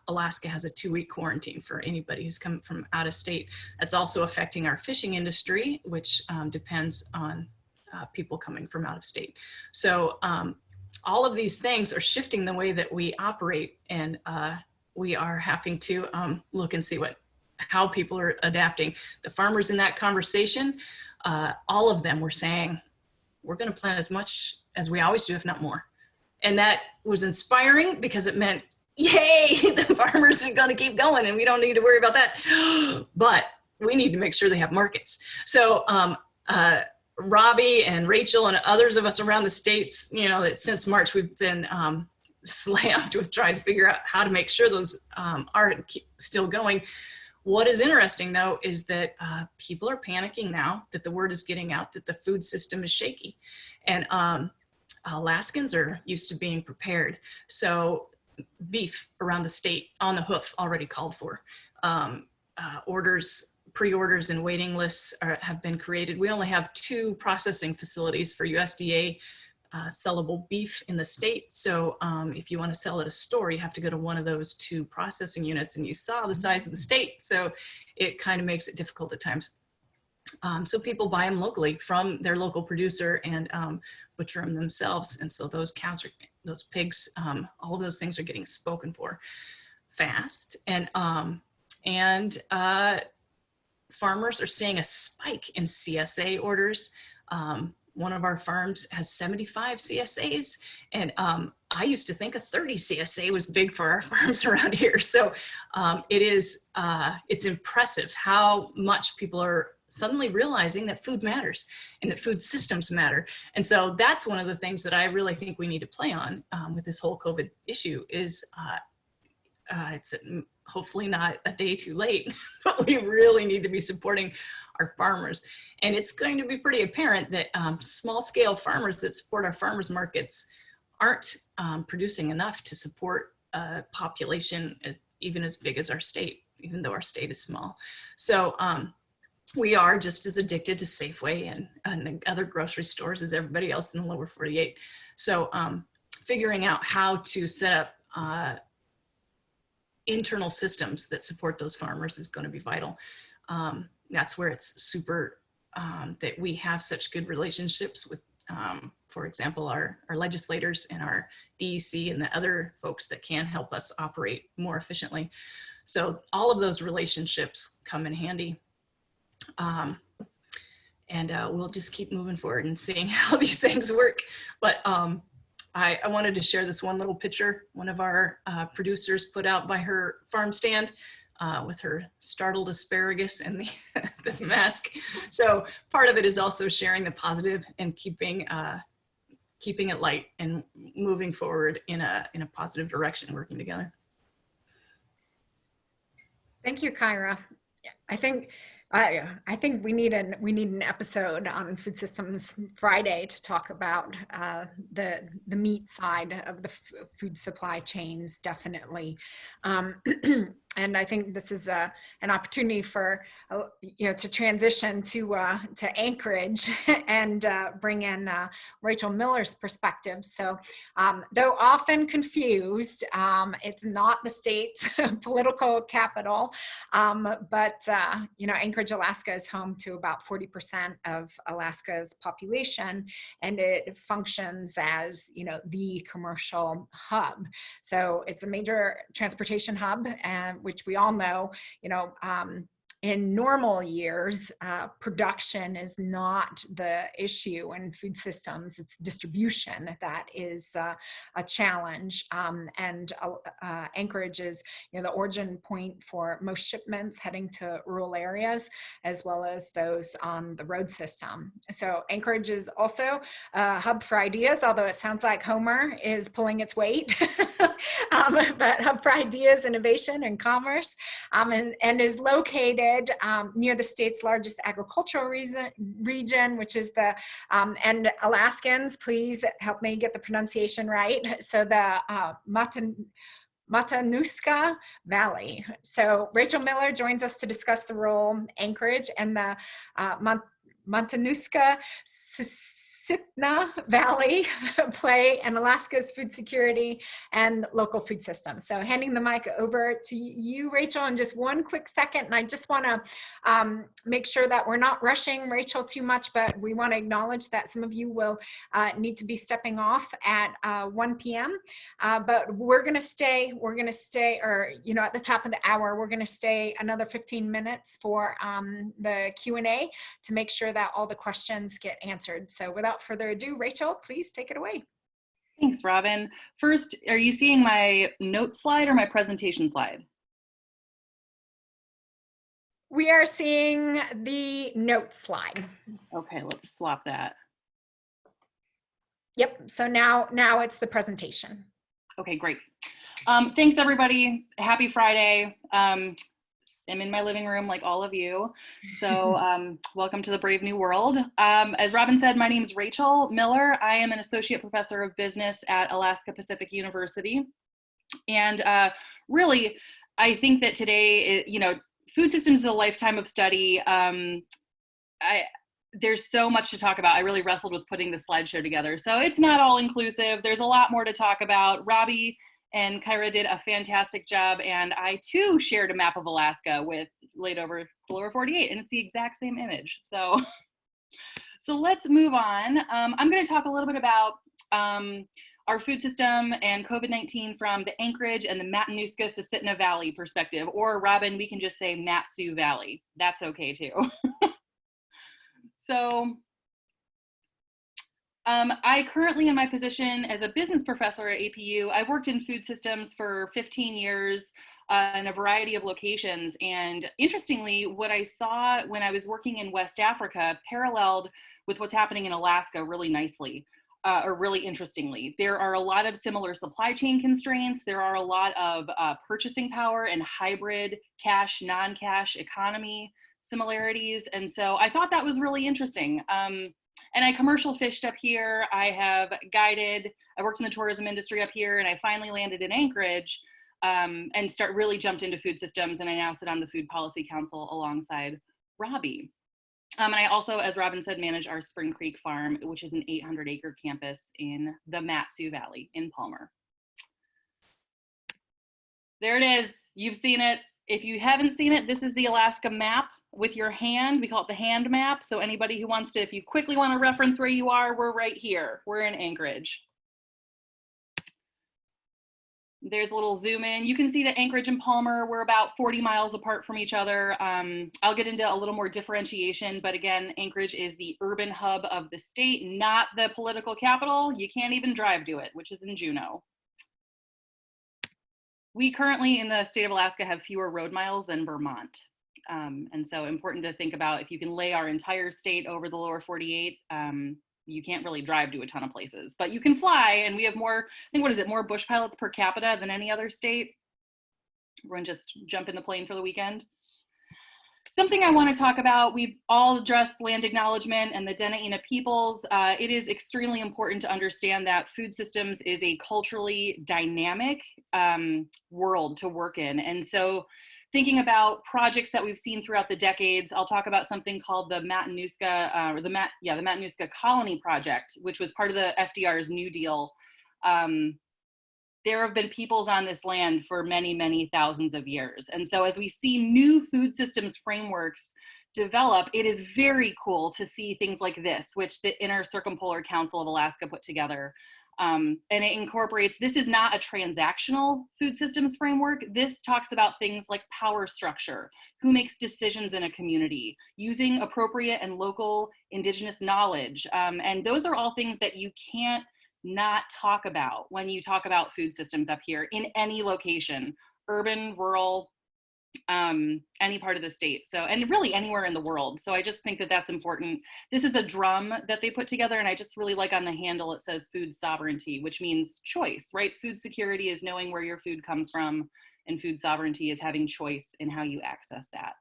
Alaska has a 2-week quarantine for anybody who's come from out of state. That's also affecting our fishing industry, which depends on people coming from out of state. So all of these things are shifting the way that we operate, and we are having to look and see how people are adapting. The farmers in that conversation, all of them were saying, we're going to plant as much as we always do, if not more. And that was inspiring because it meant, yay, the farmers are going to keep going and we don't need to worry about that. But we need to make sure they have markets. So Robbi and Rachael and others of us around the states, that since March we've been slammed with trying to figure out how to make sure those are still going. What is interesting, though, is that people are panicking now that the word is getting out that the food system is shaky. And Alaskans are used to being prepared. So beef around the state on the hoof already called for. Pre-orders and waiting lists have been created. We only have 2 processing facilities for USDA sellable beef in the state. So if you want to sell at a store, you have to go to one of those 2 processing units, and you saw the size of the state. So it kind of makes it difficult at times. So people buy them locally from their local producer and butcher them themselves. And so those cows, those pigs, all of those things are getting spoken for fast. And farmers are seeing a spike in CSA orders. One of our farms has 75 CSAs, and I used to think a 30 CSA was big for our farms around here. So it's impressive how much people are suddenly realizing that food matters and that food systems matter. And so that's one of the things that I really think we need to play on with this whole COVID issue is it's hopefully not a day too late, but we really need to be supporting our farmers. And it's going to be pretty apparent that small scale farmers that support our farmers markets aren't producing enough to support a population even as big as our state, even though our state is small. So we are just as addicted to Safeway and other grocery stores as everybody else in the lower 48. So figuring out how to set up internal systems that support those farmers is going to be vital. That's where it's super that we have such good relationships with, for example, our legislators and our DEC and the other folks that can help us operate more efficiently. So all of those relationships come in handy. We'll just keep moving forward and seeing how these things work. But I wanted to share this one little picture one of our producers put out by her farm stand with her startled asparagus and the mask. So part of it is also sharing the positive and keeping it light and moving forward in a positive direction, working together. Thank you, Kyra. I think we need an episode on Food Systems Friday to talk about the meat side of the food supply chains, definitely. And I think this is an opportunity for to transition to Anchorage and bring in Rachael Miller's perspective. So though often confused, it's not the state's political capital, but Anchorage, Alaska is home to about 40% of Alaska's population, and it functions as the commercial hub. So it's a major transportation hub, which we all know, in normal years, production is not the issue in food systems. It's distribution that is a challenge. And Anchorage is the origin point for most shipments heading to rural areas, as well as those on the road system. So Anchorage is also a hub for ideas, although it sounds like Homer is pulling its weight. But hub for ideas, innovation, and commerce, and is located near the state's largest agricultural region, which is the, and Alaskans, please help me get the pronunciation right. So the Matanuska Valley. So Rachael Miller joins us to discuss the role Anchorage and the Matanuska Sitna Valley play in Alaska's food security and local food systems. So handing the mic over to you, Rachel, in just one quick second. And I just want to make sure that we're not rushing Rachel too much, but we want to acknowledge that some of you will need to be stepping off at 1 p.m. But we're going to stay, or, you know, at the top of the hour, we're going to stay another 15 minutes for the Q&A to make sure that all the questions get answered. So without further ado, Rachel, please take it away. Thanks, Robin. First, are you seeing my note slide or my presentation slide? We are seeing the note slide. Okay, let's swap that. Yep, so now it's the presentation. Okay, great. Thanks, everybody. Happy Friday. I'm in my living room like all of you. So welcome to the brave new world. As Robin said, my name is Rachael Miller. I am an associate professor of business at Alaska Pacific University. And really, I think that today, you know, food systems is a lifetime of study. There's so much to talk about. I really wrestled with putting the slideshow together. So it's not all inclusive. There's a lot more to talk about. Robbi and Kyra did a fantastic job, and I too shared a map of Alaska with laid over the lower 48, and it's the exact same image. So let's move on. I'm going to talk a little bit about our food system and COVID-19 from the Anchorage and the Matanuska-Susitna Valley perspective, or Robin, we can just say Mat-Su Valley. That's okay too. So I currently, in my position as a business professor at APU, I've worked in food systems for 15 years in a variety of locations. And interestingly, what I saw when I was working in West Africa paralleled with what's happening in Alaska really nicely, or really interestingly. There are a lot of similar supply chain constraints. There are a lot of purchasing power and hybrid cash, non-cash economy similarities. And so I thought that was really interesting. And I commercial fished up here. I have guided, I worked in the tourism industry up here, and I finally landed in Anchorage and really jumped into food systems. And I now sit on the Food Policy Council alongside Robbi. And I also, as Robin said, manage our Spring Creek Farm, which is an 800-acre campus in the Mat-Su Valley in Palmer. There it is. You've seen it. If you haven't seen it, this is the Alaska map with your hand. We call it the hand map. So anybody who wants to, if you quickly want to reference where you are, we're right here. We're in Anchorage. There's a little zoom in. You can see that Anchorage and Palmer, we're about 40 miles apart from each other. I'll get into a little more differentiation, but again, Anchorage is the urban hub of the state, not the political capital. You can't even drive to it, which is in Juneau. We currently in the state of Alaska have fewer road miles than Vermont. And so important to think about, if you can lay our entire state over the lower 48, you can't really drive to a ton of places, but you can fly, and we have more, I think, what is it, more bush pilots per capita than any other state. Everyone just jump in the plane for the weekend. Something I want to talk about, we've all addressed land acknowledgement and the Dena'ina peoples. It is extremely important to understand that food systems is a culturally dynamic world to work in. And so thinking about projects that we've seen throughout the decades, I'll talk about something called the Matanuska, the Matanuska Colony Project, which was part of the FDR's New Deal. There have been peoples on this land for many, many thousands of years. And so as we see new food systems frameworks develop, it is very cool to see things like this, which the Inner Circumpolar Council of Alaska put together. And it incorporates, this is not a transactional food systems framework. This talks about things like power structure, who makes decisions in a community, using appropriate and local indigenous knowledge. And those are all things that you can't not talk about when you talk about food systems up here in any location, urban, rural, any part of the state. So, and really anywhere in the world. So I just think that that's important. This is a drum that they put together, and I just really like on the handle, it says food sovereignty, which means choice, right? Food security is knowing where your food comes from, and food sovereignty is having choice in how you access that.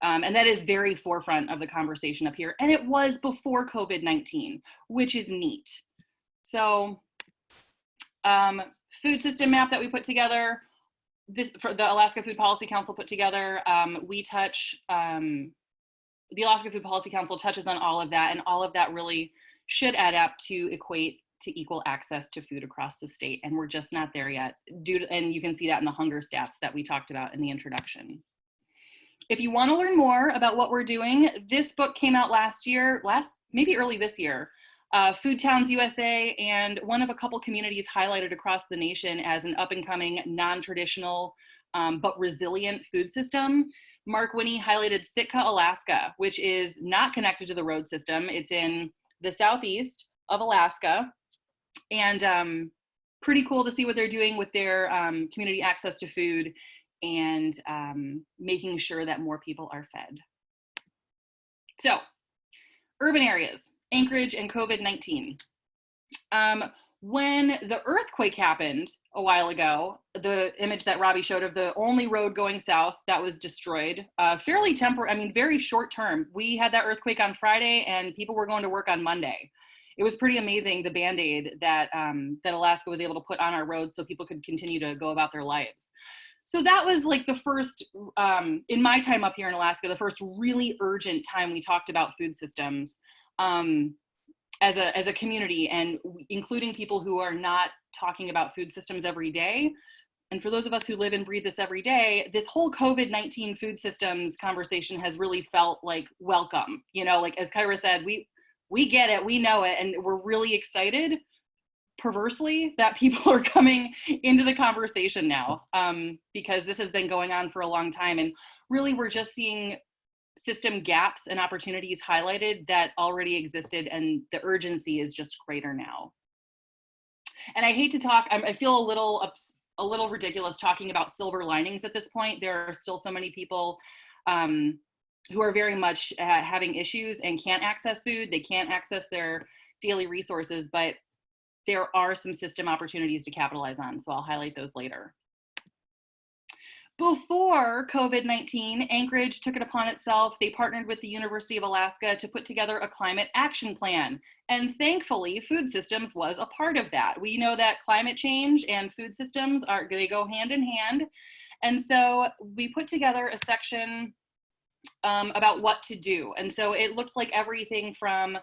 And that is very forefront of the conversation up here. And it was before COVID-19, which is neat. So food system map that we put together, this for the Alaska Food Policy Council put together, we touch the Alaska Food Policy Council touches on all of that, and all of that really should add up to equate to equal access to food across the state, and we're just not there yet. And you can see that in the hunger stats that we talked about in the introduction. If you want to learn more about what we're doing, this book came out maybe early this year. Food Towns USA, and one of a couple communities highlighted across the nation as an up-and-coming, non-traditional, but resilient food system. Mark Winnie highlighted Sitka, Alaska, which is not connected to the road system. It's in the southeast of Alaska, and pretty cool to see what they're doing with their community access to food and making sure that more people are fed. So, urban areas, Anchorage and COVID-19. When the earthquake happened a while ago, the image that Robbi showed of the only road going south that was destroyed, very short term. We had that earthquake on Friday and people were going to work on Monday. It was pretty amazing, the Band-Aid that Alaska was able to put on our roads so people could continue to go about their lives. So that was like the first, in my time up here in Alaska, the first really urgent time we talked about food systems as a community, and including people who are not talking about food systems every day. And for those of us who live and breathe this every day, this whole COVID-19 food systems conversation has really felt like welcome. You know, like as Kyra said, we get it, we know it, and we're really excited, perversely, that people are coming into the conversation now, because this has been going on for a long time. And really, we're just seeing system gaps and opportunities highlighted that already existed, and the urgency is just greater now. And I hate to talk, I feel a little ridiculous talking about silver linings at this point. There are still so many people who are very much having issues and can't access food. They can't access their daily resources, but there are some system opportunities to capitalize on, so I'll highlight those later. Before COVID-19, Anchorage took it upon itself. They partnered with the University of Alaska to put together a climate action plan. And thankfully, food systems was a part of that. We know that climate change and food systems they go hand in hand. And so we put together a section about what to do. And so it looks like everything from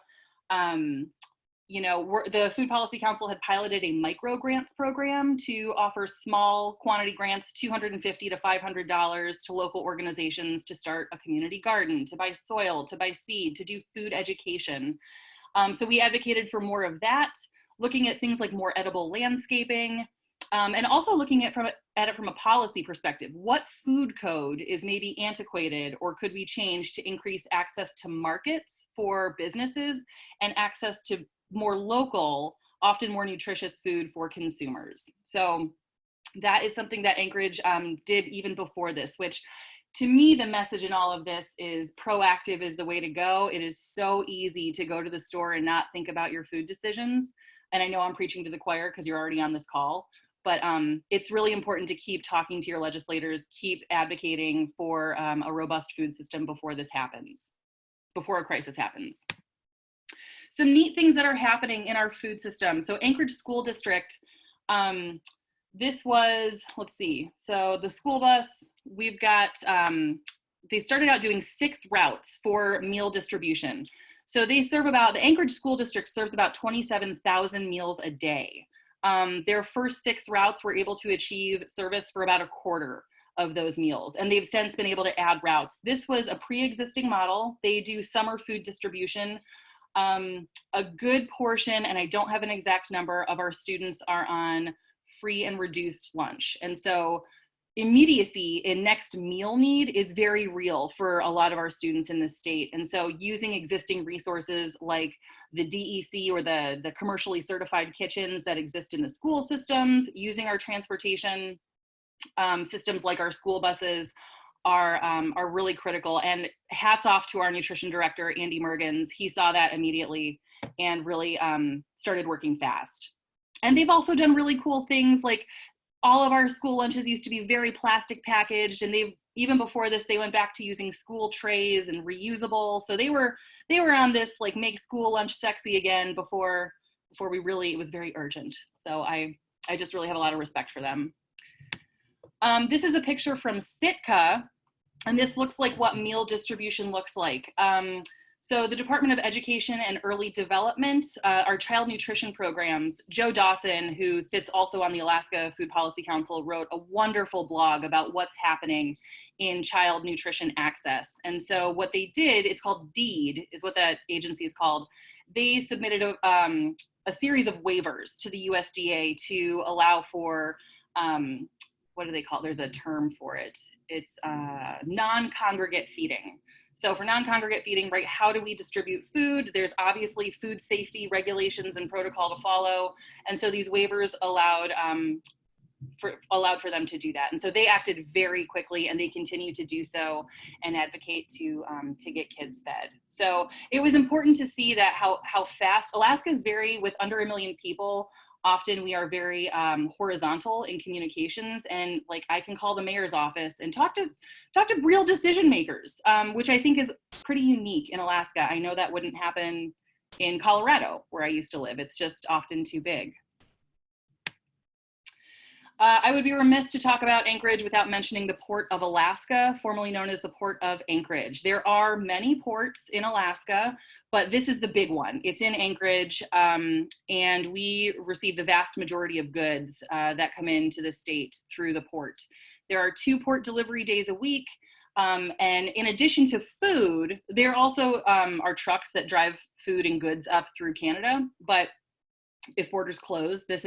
the Food Policy Council had piloted a micro grants program to offer small quantity grants, $250 to $500 to local organizations to start a community garden, to buy soil, to buy seed, to do food education. So we advocated for more of that, looking at things like more edible landscaping, and also looking at it from a policy perspective. What food code is maybe antiquated or could we change to increase access to markets for businesses and access to more local, often more nutritious food for consumers? So that is something that Anchorage did even before this, which to me, the message in all of this is proactive is the way to go. It is so easy to go to the store and not think about your food decisions. And I know I'm preaching to the choir because you're already on this call, but it's really important to keep talking to your legislators, keep advocating for a robust food system before this happens, before a crisis happens. Some neat things that are happening in our food system. So Anchorage School District, this was, let's see, so the school bus, we've got, they started out doing 6 routes for meal distribution. So they serve the Anchorage School District serves about 27,000 meals a day. Their first 6 routes were able to achieve service for about a quarter of those meals, and they've since been able to add routes. This was a pre-existing model. They do summer food distribution. A good portion, and I don't have an exact number, of our students are on free and reduced lunch. And so immediacy in next meal need is very real for a lot of our students in this state. And so using existing resources like the DEC or the commercially certified kitchens that exist in the school systems, using our transportation systems like our school buses are really critical. And hats off to our nutrition director, Andy Mergens. He saw that immediately and really started working fast. And they've also done really cool things, like all of our school lunches used to be very plastic packaged, and even before this, they went back to using school trays and reusable. So they were on this like make school lunch sexy again before it was very urgent. So I just really have a lot of respect for them. This is a picture from Sitka. And this looks like what meal distribution looks like. So the Department of Education and Early Development, our child nutrition programs, Joe Dawson, who sits also on the Alaska Food Policy Council, wrote a wonderful blog about what's happening in child nutrition access. And so what they did, it's called DEED, is what that agency is called. They submitted a series of waivers to the USDA to allow for, what do they call it? There's a term for it. It's non-congregate feeding. So for non-congregate feeding, right, how do we distribute food? There's obviously food safety regulations and protocol to follow. And so these waivers allowed for them to do that. And so they acted very quickly, and they continue to do so and advocate to get kids fed. So it was important to see that how fast Alaska is with under 1 million people. Often we are very horizontal in communications, and like I can call the mayor's office and talk to real decision makers, which I think is pretty unique in Alaska. I know that wouldn't happen in Colorado, where I used to live. It's just often too big. I would be remiss to talk about Anchorage without mentioning the Port of Alaska, formerly known as the Port of Anchorage. There are many ports in Alaska, but this is the big one. It's in Anchorage, and we receive the vast majority of goods that come into the state through the port. There are 2 port delivery days a week, and in addition to food, there also are trucks that drive food and goods up through Canada, but if borders close, this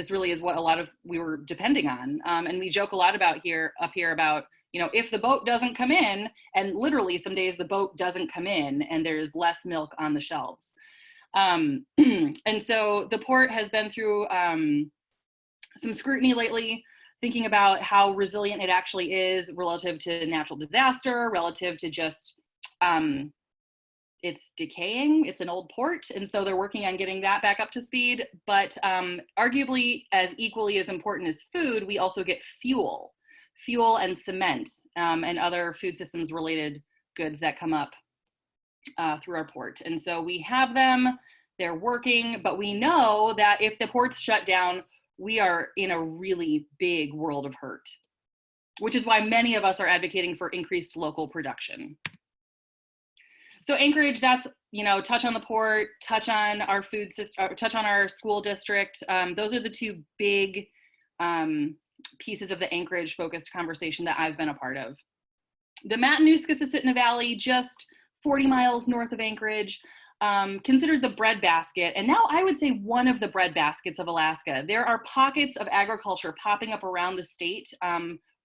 really is what we were depending on. And we joke a lot up here about, you know, if the boat doesn't come in, and literally some days the boat doesn't come in and there's less milk on the shelves. And so the port has been through some scrutiny lately, thinking about how resilient it actually is relative to natural disaster, relative to just, it's decaying. It's an old port, and so they're working on getting that back up to speed. But arguably, as equally as important as food, we also get fuel and cement, and other food systems related goods that come up through our port. And so we have them, they're working, but we know that if the port's shut down, we are in a really big world of hurt, which is why many of us are advocating for increased local production. So Anchorage, that's, you know, touch on the port, touch on our food system, touch on our school district. Those are the 2 big pieces of the Anchorage focused conversation that I've been a part of. The Matanuska-Susitna Valley, just 40 miles north of Anchorage, considered the breadbasket, and now I would say one of the breadbaskets of Alaska. There are pockets of agriculture popping up around the state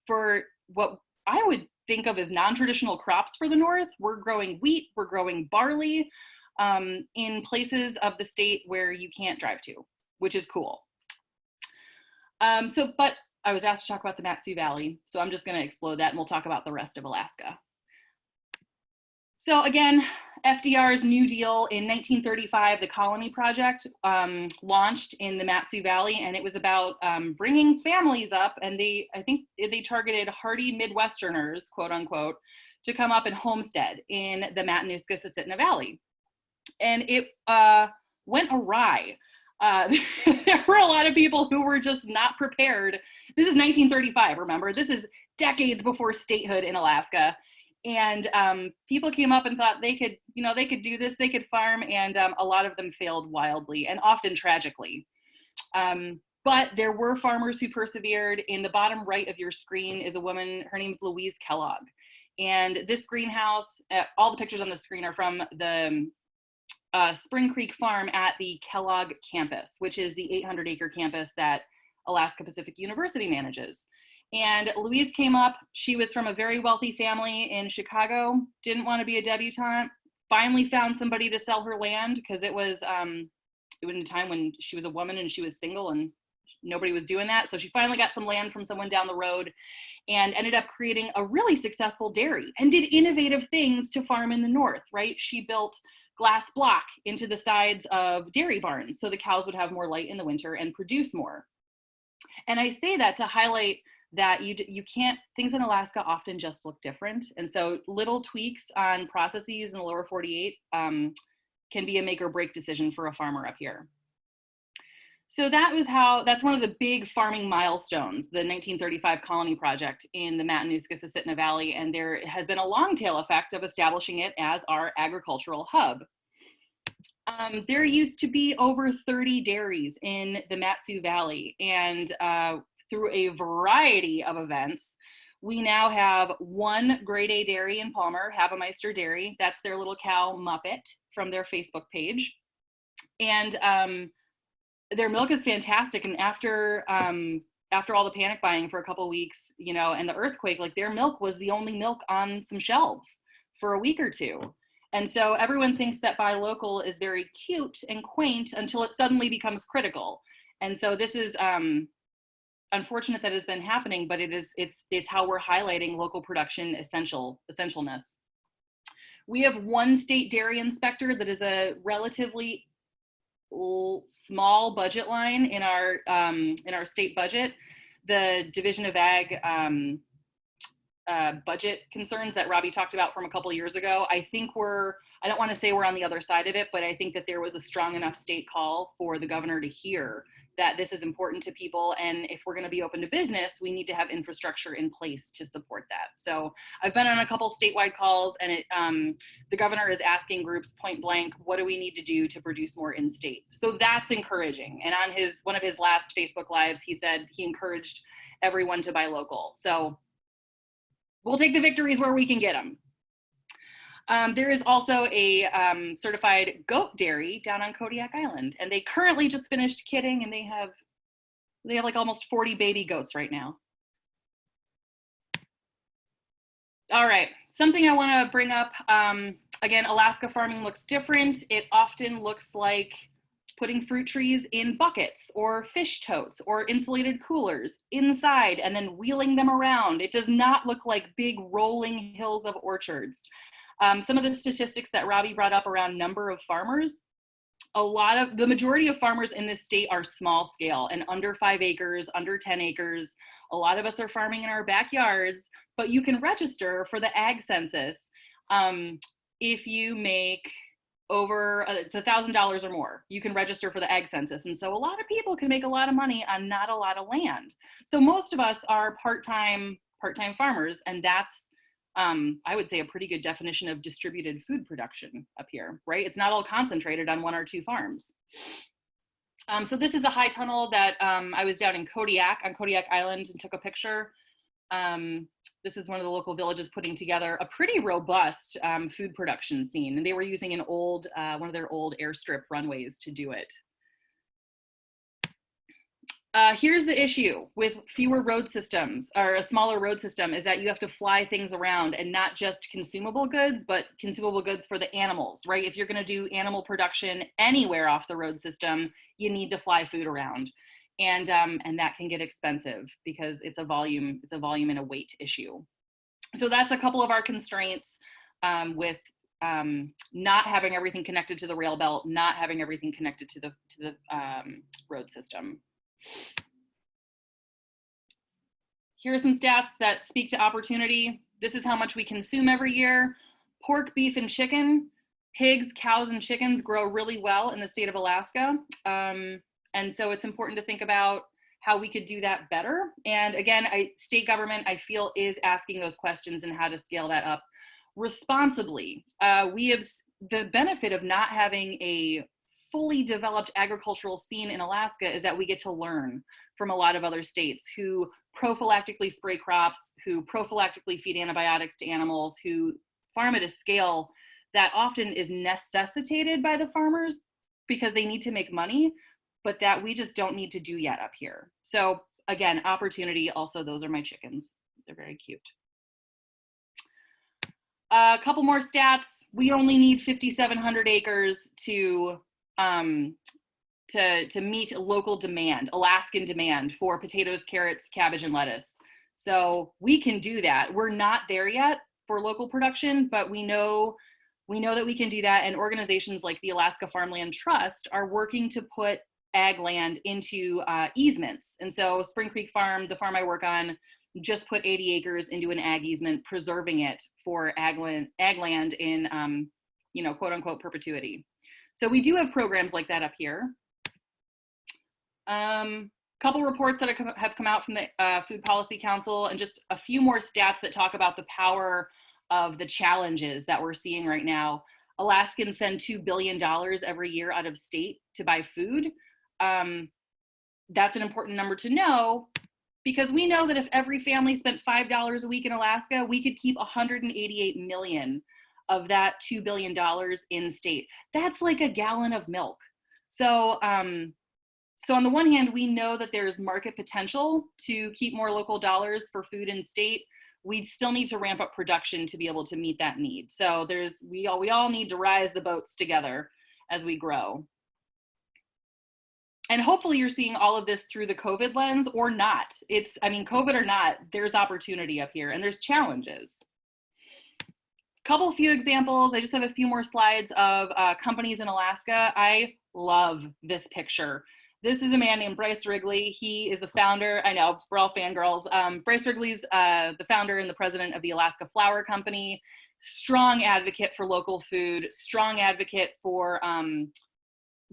for what I would think of as non-traditional crops for the north. We're growing wheat, we're growing barley in places of the state where you can't drive to, which is cool. But I was asked to talk about the Mat-Su Valley, so I'm just going to explode that and we'll talk about the rest of Alaska. So again, FDR's New Deal in 1935, the Colony Project launched in the Mat-Su Valley, and it was about bringing families up, and I think they targeted hardy Midwesterners, quote unquote, to come up and homestead in the Matanuska-Susitna Valley. And it went awry. There were a lot of people who were just not prepared. This is 1935, remember? This is decades before statehood in Alaska. And people came up and thought they could do this, they could farm, and a lot of them failed wildly and often tragically. But there were farmers who persevered. In the bottom right of your screen is a woman, her name's Louise Kellogg. And this greenhouse, all the pictures on the screen are from the Spring Creek Farm at the Kellogg campus, which is the 800-acre campus that Alaska Pacific University manages. And Louise came up, she was from a very wealthy family in Chicago, didn't want to be a debutante, finally found somebody to sell her land because it was a time when she was a woman and she was single and nobody was doing that. So she finally got some land from someone down the road and ended up creating a really successful dairy and did innovative things to farm in the north, right? She built glass block into the sides of dairy barns so the cows would have more light in the winter and produce more. And I say that to highlight that things in Alaska often just look different. And so little tweaks on processes in the lower 48 can be a make or break decision for a farmer up here. So that's one of the big farming milestones, the 1935 colony project in the Matanuska-Susitna Valley, and there has been a long tail effect of establishing it as our agricultural hub. There used to be over 30 dairies in the Mat-Su Valley, and through a variety of events, we now have one grade A dairy in Palmer, Havemeister Dairy. That's their little cow Muppet from their Facebook page. And their milk is fantastic. And after all the panic buying for a couple weeks, you know, and the earthquake, like their milk was the only milk on some shelves for a week or two. And so everyone thinks that buy local is very cute and quaint until it suddenly becomes critical. And so this is unfortunate that it's been happening, but it's how we're highlighting local production essentialness. We have one state dairy inspector that is a relatively small budget line in our state budget. The Division of Ag budget concerns that Robbi talked about from a couple of years ago, I think I don't want to say we're on the other side of it, but I think that there was a strong enough state call for the governor to hear that this is important to people. And if we're going to be open to business, we need to have infrastructure in place to support that. So I've been on a couple statewide calls, and the governor is asking groups point blank, what do we need to do to produce more in-state? So that's encouraging. And on one of his last Facebook Lives, he said he encouraged everyone to buy local. So we'll take the victories where we can get them. There is also a certified goat dairy down on Kodiak Island, and they currently just finished kidding, and they have like almost 40 baby goats right now. All right, something I want to bring up. Again, Alaska farming looks different. It often looks like putting fruit trees in buckets or fish totes or insulated coolers inside and then wheeling them around. It does not look like big rolling hills of orchards. Some of the statistics that Robbi brought up around number of farmers, the majority of farmers in this state are small scale and under 5 acres, under 10 acres. A lot of us are farming in our backyards, but you can register for the ag census if you make over, it's $1,000 or more. You can register for the ag census. And so a lot of people can make a lot of money on not a lot of land. So most of us are part-time farmers, and that's I would say a pretty good definition of distributed food production up here, right? It's not all concentrated on 1 or 2 farms. So this is a high tunnel that I was down in Kodiak, on Kodiak Island, and took a picture. This is one of the local villages putting together a pretty robust food production scene. And they were using one of their old Airstrip runways to do it. Here's the issue with fewer road systems, or a smaller road system, is that you have to fly things around, and not just consumable goods, but consumable goods for the animals, right? If you're going to do animal production anywhere off the road system, you need to fly food around. And that can get expensive because it's a volume and a weight issue. So that's a couple of our constraints with not having everything connected to the rail belt, not having everything connected to the road system. Here are some stats that speak to opportunity. This is how much we consume every year. Pork, beef, and chicken. Pigs, cows, and chickens grow really well in the state of Alaska. And so it's important to think about how we could do that better. And again, state government, I feel, is asking those questions and how to scale that up responsibly. We have the benefit of not having a fully developed agricultural scene in Alaska is that we get to learn from a lot of other states who prophylactically spray crops, who prophylactically feed antibiotics to animals, who farm at a scale that often is necessitated by the farmers because they need to make money, but that we just don't need to do yet up here. So again, opportunity. Also, those are my chickens. They're very cute. A couple more stats. We only need 5,700 acres to meet local demand, Alaskan demand for potatoes, carrots, cabbage, and lettuce. So we can do that. We're not there yet for local production, but we know that we can do that. And organizations like the Alaska Farmland Trust are working to put ag land into easements. And so Spring Creek Farm, the farm I work on, just put 80 acres into an ag easement, preserving it for ag land in, quote unquote, perpetuity. So we do have programs like that up here. Couple reports that have come out from the Food Policy Council, and just a few more stats that talk about the power of the challenges that we're seeing right now. Alaskans send $2 billion every year out of state to buy food. That's an important number to know, because we know that if every family spent $5 a week in Alaska, we could keep 188 million of that $2 billion in state. That's like a gallon of milk. So, so on the one hand, we know that there's market potential to keep more local dollars for food in state. We still need to ramp up production to be able to meet that need. So we all need to rise the boats together as we grow. And hopefully you're seeing all of this through the COVID lens, or not. I mean, COVID or not, there's opportunity up here and there's challenges. Few examples. I just have a few more slides of companies in Alaska. I love this picture. This is a man named Bryce Wrigley. He is the founder. I know, we're all fangirls. Bryce Wrigley's the founder and the president of the Alaska Flour Company. Strong advocate for local food, strong advocate for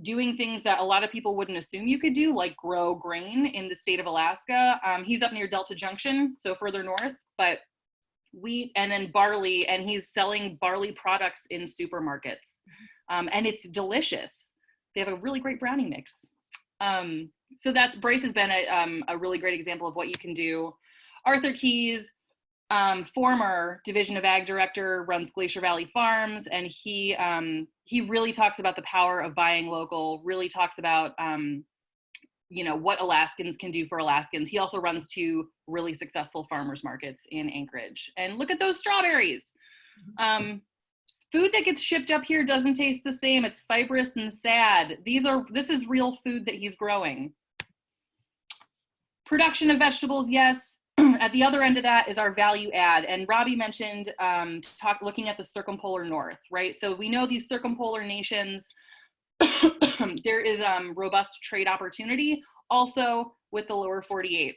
doing things that a lot of people wouldn't assume you could do, like grow grain in the state of Alaska. He's up near Delta Junction, so further north, but wheat and then barley, and he's selling barley products in supermarkets. And it's delicious. They have a really great brownie mix. So Bryce has been a really great example of what you can do. Arthur Keys, former Division of Ag Director, runs Glacier Valley Farms, and he really talks about the power of buying local, really talks about what Alaskans can do for Alaskans. He also runs 2 really successful farmers markets in Anchorage. And look at those strawberries. Food that gets shipped up here doesn't taste the same. It's fibrous and sad. This is real food that he's growing. Production of vegetables, yes. At the other end of that is our value add. And Robbi mentioned looking at the circumpolar north, right? So we know these circumpolar nations, there is robust trade opportunity also with the lower 48.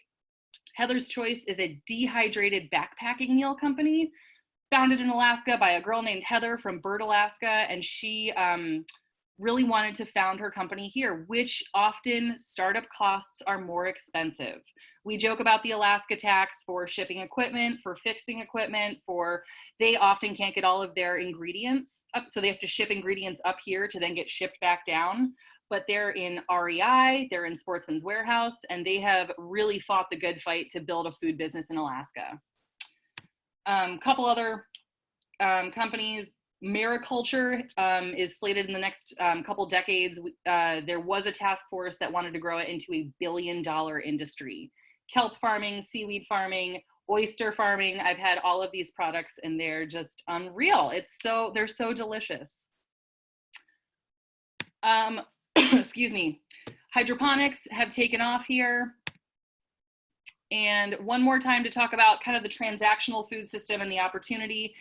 Heather's Choice is a dehydrated backpacking meal company founded in Alaska by a girl named Heather from Bird, Alaska, and she really wanted to found her company here, which often startup costs are more expensive. We joke about the Alaska tax for shipping equipment, for fixing equipment, they often can't get all of their ingredients up, so they have to ship ingredients up here to then get shipped back down. But they're in REI, they're in Sportsman's Warehouse, and they have really fought the good fight to build a food business in Alaska. Couple other companies. Mariculture is slated in the next couple decades. There was a task force that wanted to grow it into $1 billion industry. Kelp farming, seaweed farming, oyster farming. I've had all of these products and they're just unreal. They're so delicious. Excuse me. Hydroponics have taken off here. And one more time to talk about kind of the transactional food system and the opportunity.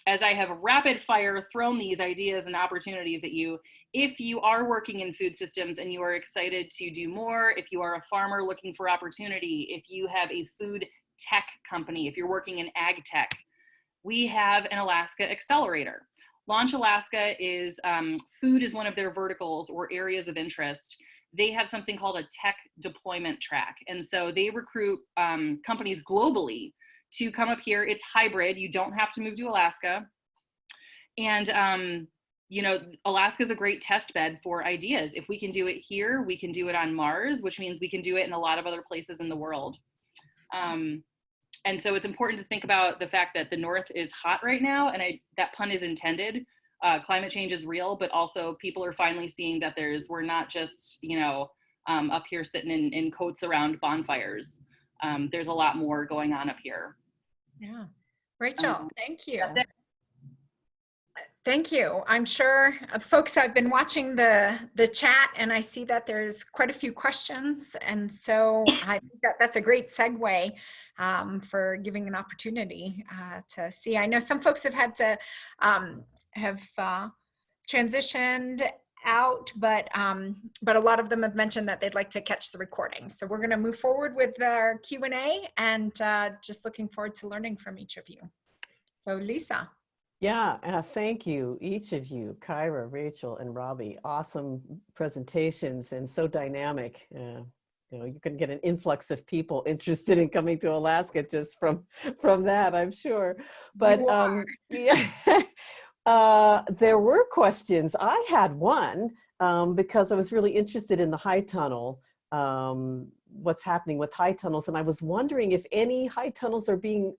As I have rapid fire thrown these ideas and opportunities at you, if you are working in food systems and you are excited to do more, if you are a farmer looking for opportunity, if you have a food tech company, if you're working in ag tech, we have an Alaska accelerator. Launch Alaska is, food is one of their verticals or areas of interest. They have something called a tech deployment track. And so they recruit companies globally to come up here. It's hybrid. You don't have to move to Alaska. And, Alaska is a great test bed for ideas. If we can do it here, we can do it on Mars, which means we can do it in a lot of other places in the world. And so it's important to think about the fact that the North is hot right now, and that pun is intended. Climate change is real, but also people are finally seeing that we're not just, up here sitting in coats around bonfires. There's a lot more going on up here. Yeah. Rachel, thank you. Thank you. I'm sure folks have been watching the chat, and I see that there's quite a few questions. And so I think that's a great segue for giving an opportunity to see. I know some folks have had to have transitioned out, but a lot of them have mentioned that they'd like to catch the recording. So we're going to move forward with our Q&A, and just looking forward to learning from each of you. So Lisa. Yeah, thank you, each of you, Kyra, Rachel, and Robbi. Awesome presentations and so dynamic. You know, you can get an influx of people interested in coming to Alaska just from that, I'm sure. But yeah, there were questions. I had one because I was really interested in the high tunnel. What's happening with high tunnels, and I was wondering if any high tunnels are being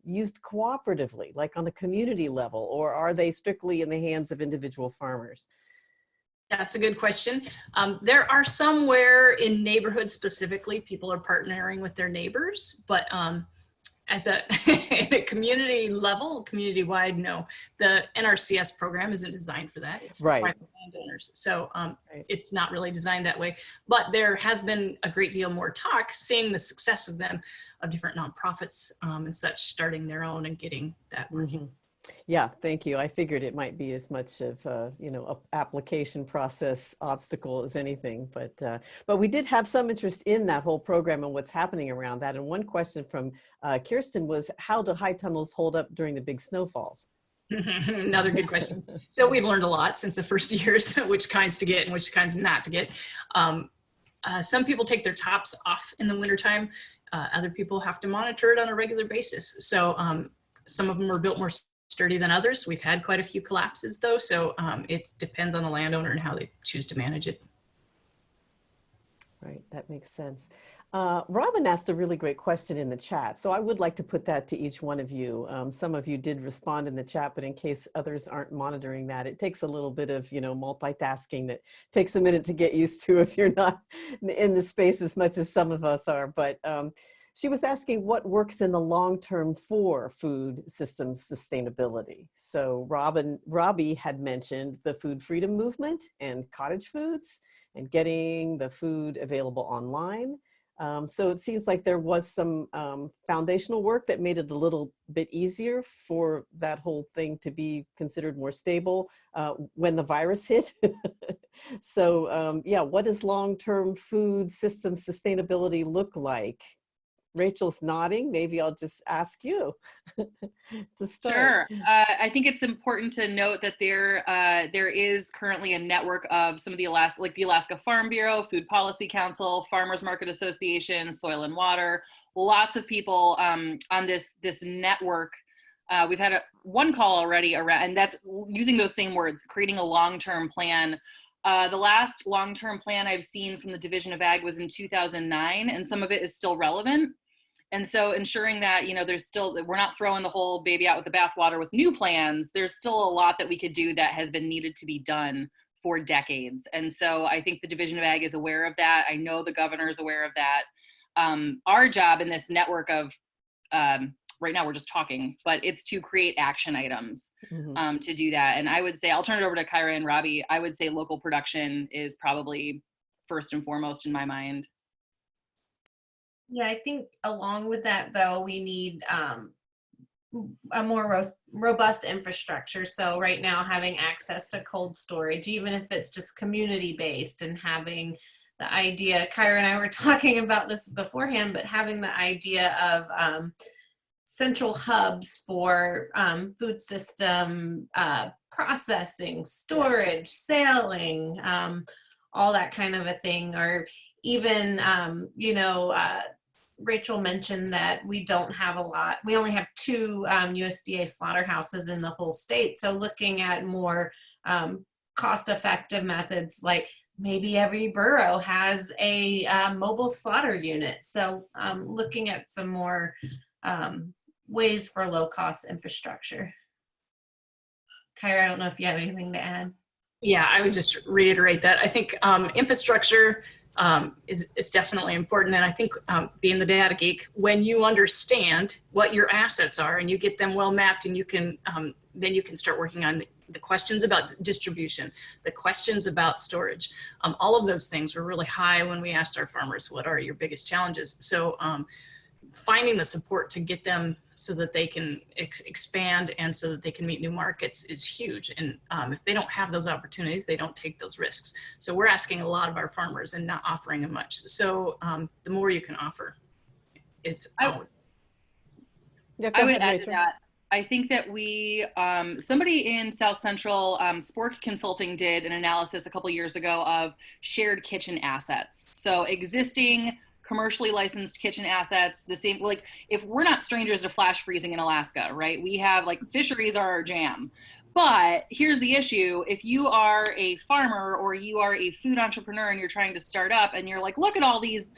used cooperatively, like on a community level, or are they strictly in the hands of individual farmers? That's a good question. There are some where in neighborhoods specifically, people are partnering with their neighbors, but as a, at a community level, community-wide, no. The NRCS program isn't designed for that. It's for private landowners. So it's not really designed that way. But there has been a great deal more talk, seeing the success of them, of different nonprofits and such, starting their own and getting that working. Yeah, thank you. I figured it might be as much of you know, a application process obstacle as anything, but we did have some interest in that whole program and what's happening around that. And one question from Kirsten was, how do high tunnels hold up during the big snowfalls? Another good question. So we've learned a lot since the first years, which kinds to get and which kinds not to get. Some people take their tops off in the wintertime. Other people have to monitor it on a regular basis. So some of them are built more sturdy than others. We've had quite a few collapses though, so it depends on the landowner and how they choose to manage it. Right, that makes sense. Robin asked a really great question in the chat, so I would like to put that to each one of you. Some of you did respond in the chat, but in case others aren't monitoring that, it takes a little bit of, you know, multitasking that takes a minute to get used to if you're not in the space as much as some of us are. But she was asking what works in the long term for food system sustainability. So Robbi had mentioned the food freedom movement and cottage foods and getting the food available online. So it seems like there was some foundational work that made it a little bit easier for that whole thing to be considered more stable when the virus hit. So yeah, what does long-term food system sustainability look like? Rachel's nodding. Maybe I'll just ask you to start. Sure. I think it's important to note that there is currently a network of some of the Alaska Farm Bureau, Food Policy Council, Farmers Market Association, Soil and Water, lots of people on this network. We've had one call already around, and that's using those same words, creating a long-term plan. The last long-term plan I've seen from the Division of Ag was in 2009, and some of it is still relevant. And so ensuring that, you know, we're not throwing the whole baby out with the bathwater with new plans. There's still a lot that we could do that has been needed to be done for decades. And so I think the Division of Ag is aware of that. I know the governor is aware of that. Our job in this network of, right now we're just talking, but it's to create action items to do that. And I would say, I'll turn it over to Kyra and Robbi. I would say local production is probably first and foremost in my mind. Yeah, I think along with that, though, we need a more robust infrastructure. So right now, having access to cold storage, even if it's just community-based, and having the idea, Kyra and I were talking about this beforehand, but having the idea of central hubs for food system processing, storage, sailing, all that kind of a thing, or even, you know, Rachel mentioned that we don't have a lot. We only have 2 USDA slaughterhouses in the whole state. So looking at more cost-effective methods, like maybe every borough has a mobile slaughter unit. So looking at some more ways for low-cost infrastructure. Kyra, I don't know if you have anything to add. Yeah, I would just reiterate that. I think infrastructure is definitely important. And I think being the data geek, when you understand what your assets are and you get them well mapped, and you can then you can start working on the questions about distribution, the questions about storage. All of those things were really high when we asked our farmers, what are your biggest challenges? So finding the support to get them so that they can expand and so that they can meet new markets is huge. And if they don't have those opportunities, they don't take those risks. So we're asking a lot of our farmers and not offering them much. So the more you can offer is I would add to that. I think that we, somebody in South Central, Spork Consulting did an analysis a couple years ago of shared kitchen assets. So existing commercially licensed kitchen assets, the same, like if we're not strangers to flash freezing in Alaska, right? We have like fisheries are our jam. But here's the issue. If you are a farmer or you are a food entrepreneur and you're trying to start up and you're like, look at all these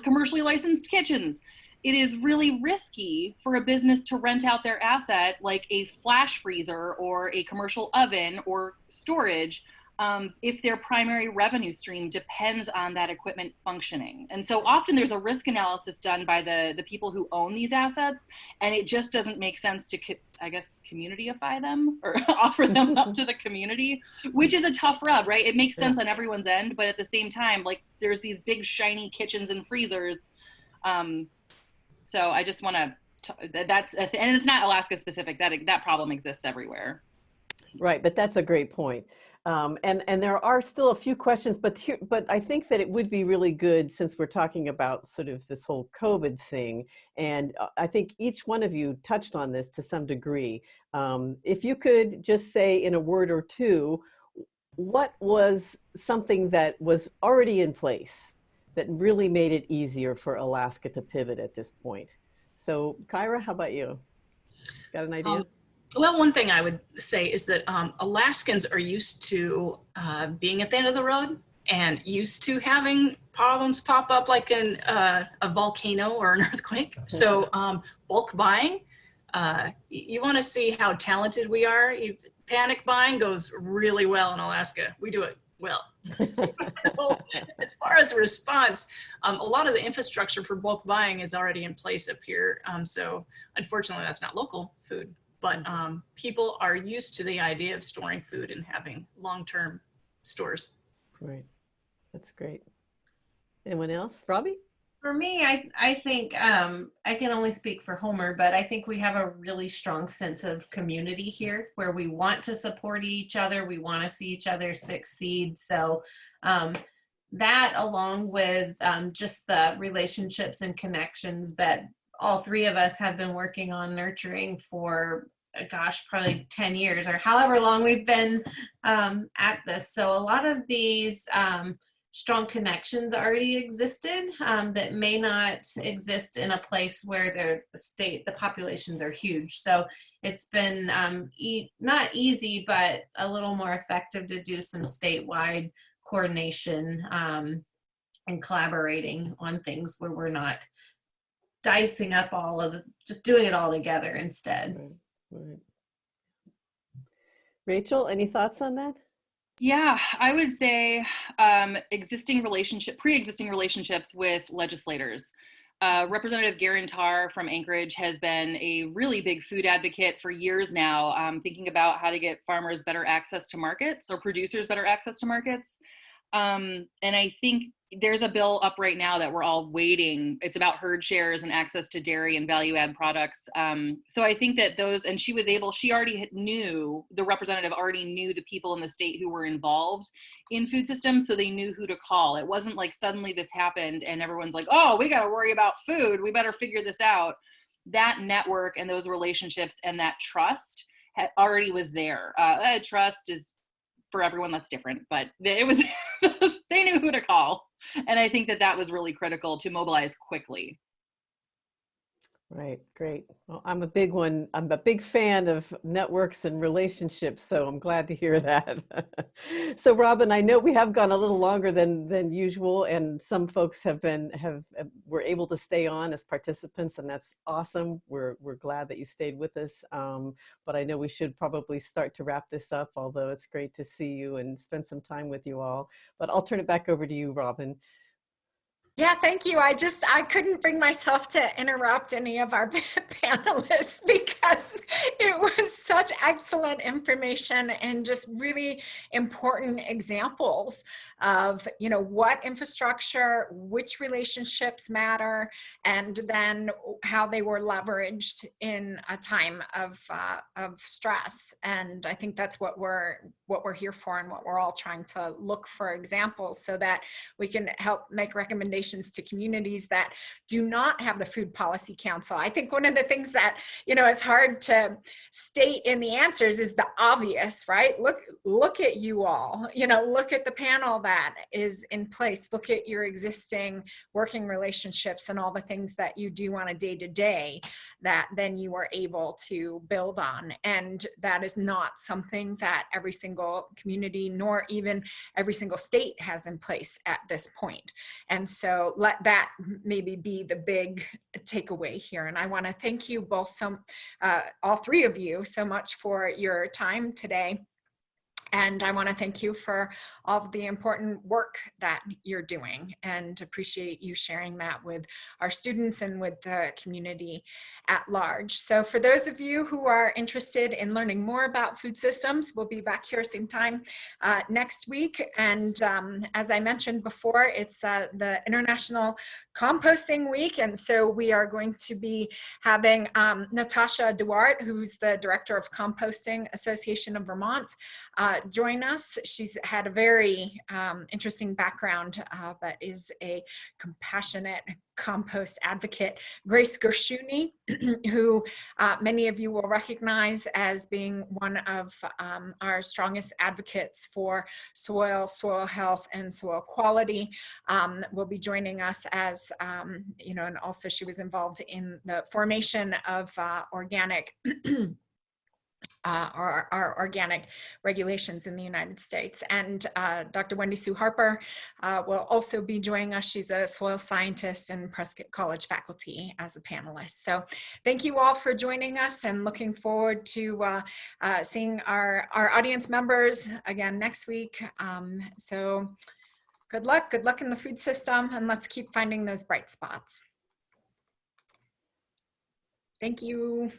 commercially licensed kitchens. It is really risky for a business to rent out their asset like a flash freezer or a commercial oven or storage if their primary revenue stream depends on that equipment functioning. And so often there's a risk analysis done by the people who own these assets, and it just doesn't make sense to, I guess, communityify them or offer them up to the community, which is a tough rub, right? It makes sense on everyone's end, but at the same time, like there's these big shiny kitchens and freezers. So I just want to, and it's not Alaska specific, that problem exists everywhere. Right, but that's a great point. And there are still a few questions, but I think that it would be really good, since we're talking about sort of this whole COVID thing, and I think each one of you touched on this to some degree. If you could just say in a word or two, what was something that was already in place that really made it easier for Alaska to pivot at this point? So Kyra, how about you? Got an idea? Well, one thing I would say is that Alaskans are used to being at the end of the road and used to having problems pop up like a volcano or an earthquake. So bulk buying, you want to see how talented we are. Panic buying goes really well in Alaska. We do it well. So, as far as the response, a lot of the infrastructure for bulk buying is already in place up here. So unfortunately, that's not local food. But people are used to the idea of storing food and having long-term stores. Right, that's great. Anyone else? Robbi? For me, I think I can only speak for Homer, but I think we have a really strong sense of community here where we want to support each other. We want to see each other succeed. So that, along with just the relationships and connections that all three of us have been working on nurturing for, gosh, probably 10 years or however long we've been at this. So a lot of these strong connections already existed that may not exist in a place where the populations are huge. So it's been not easy, but a little more effective to do some statewide coordination and collaborating on things where we're not dicing up just doing it all together instead. Right. Rachel, any thoughts on that? Yeah, I would say pre-existing relationships with legislators. Representative Garantar from Anchorage has been a really big food advocate for years now, thinking about how to get farmers better access to markets or producers better access to markets. And I think there's a bill up right now that we're all waiting. It's about herd shares and access to dairy and value add products. So I think that the representative already knew the people in the state who were involved in food systems, so they knew who to call. It wasn't like suddenly this happened and everyone's like, oh, we got to worry about food. We better figure this out. That network and those relationships and that trust already was there. Trust is, for everyone, that's different, but it was, they knew who to call. And I think that was really critical to mobilize quickly. Right, great. Well, I'm a big fan of networks and relationships, so I'm glad to hear that. So Robin, I know we have gone a little longer than usual, and some folks were able to stay on as participants, and that's awesome. We're glad that you stayed with us, but I know we should probably start to wrap this up, although it's great to see you and spend some time with you all. But I'll turn it back over to you, Robin. Yeah, thank you. I couldn't bring myself to interrupt any of our panelists because it was such excellent information and just really important examples of, you know, what infrastructure, which relationships matter, and then how they were leveraged in a time of stress. And I think that's what we're here for, and what we're all trying to look for examples so that we can help make recommendations to communities that do not have the Food Policy Council. I think one of the things that, you know, is hard to state in the answers is the obvious, right? Look at you all, you know, look at the panel that is in place, look at your existing working relationships and all the things that you do on a day-to-day that then you are able to build on. And that is not something that every single community nor even every single state has in place at this point. And so let that maybe be the big takeaway here. And I want to thank you both, all three of you, so much for your time today. And I want to thank you for all of the important work that you're doing, and appreciate you sharing that with our students and with the community at large. So for those of you who are interested in learning more about food systems, we'll be back here same time next week. And as I mentioned before, it's the International Composting Week. And so we are going to be having Natasha Duarte, who's the Director of Composting Association of Vermont, join us. She's had a very interesting background, but is a compassionate compost advocate. Grace Gershuni, who many of you will recognize as being one of our strongest advocates for soil health, and soil quality, will be joining us as, you know, and also she was involved in the formation of organic our organic regulations in the United States. And Dr. Wendy Sue Harper will also be joining us. She's a soil scientist and Prescott College faculty as a panelist. So thank you all for joining us, and looking forward to seeing our audience members again next week. So good luck in the food system, and let's keep finding those bright spots. Thank you.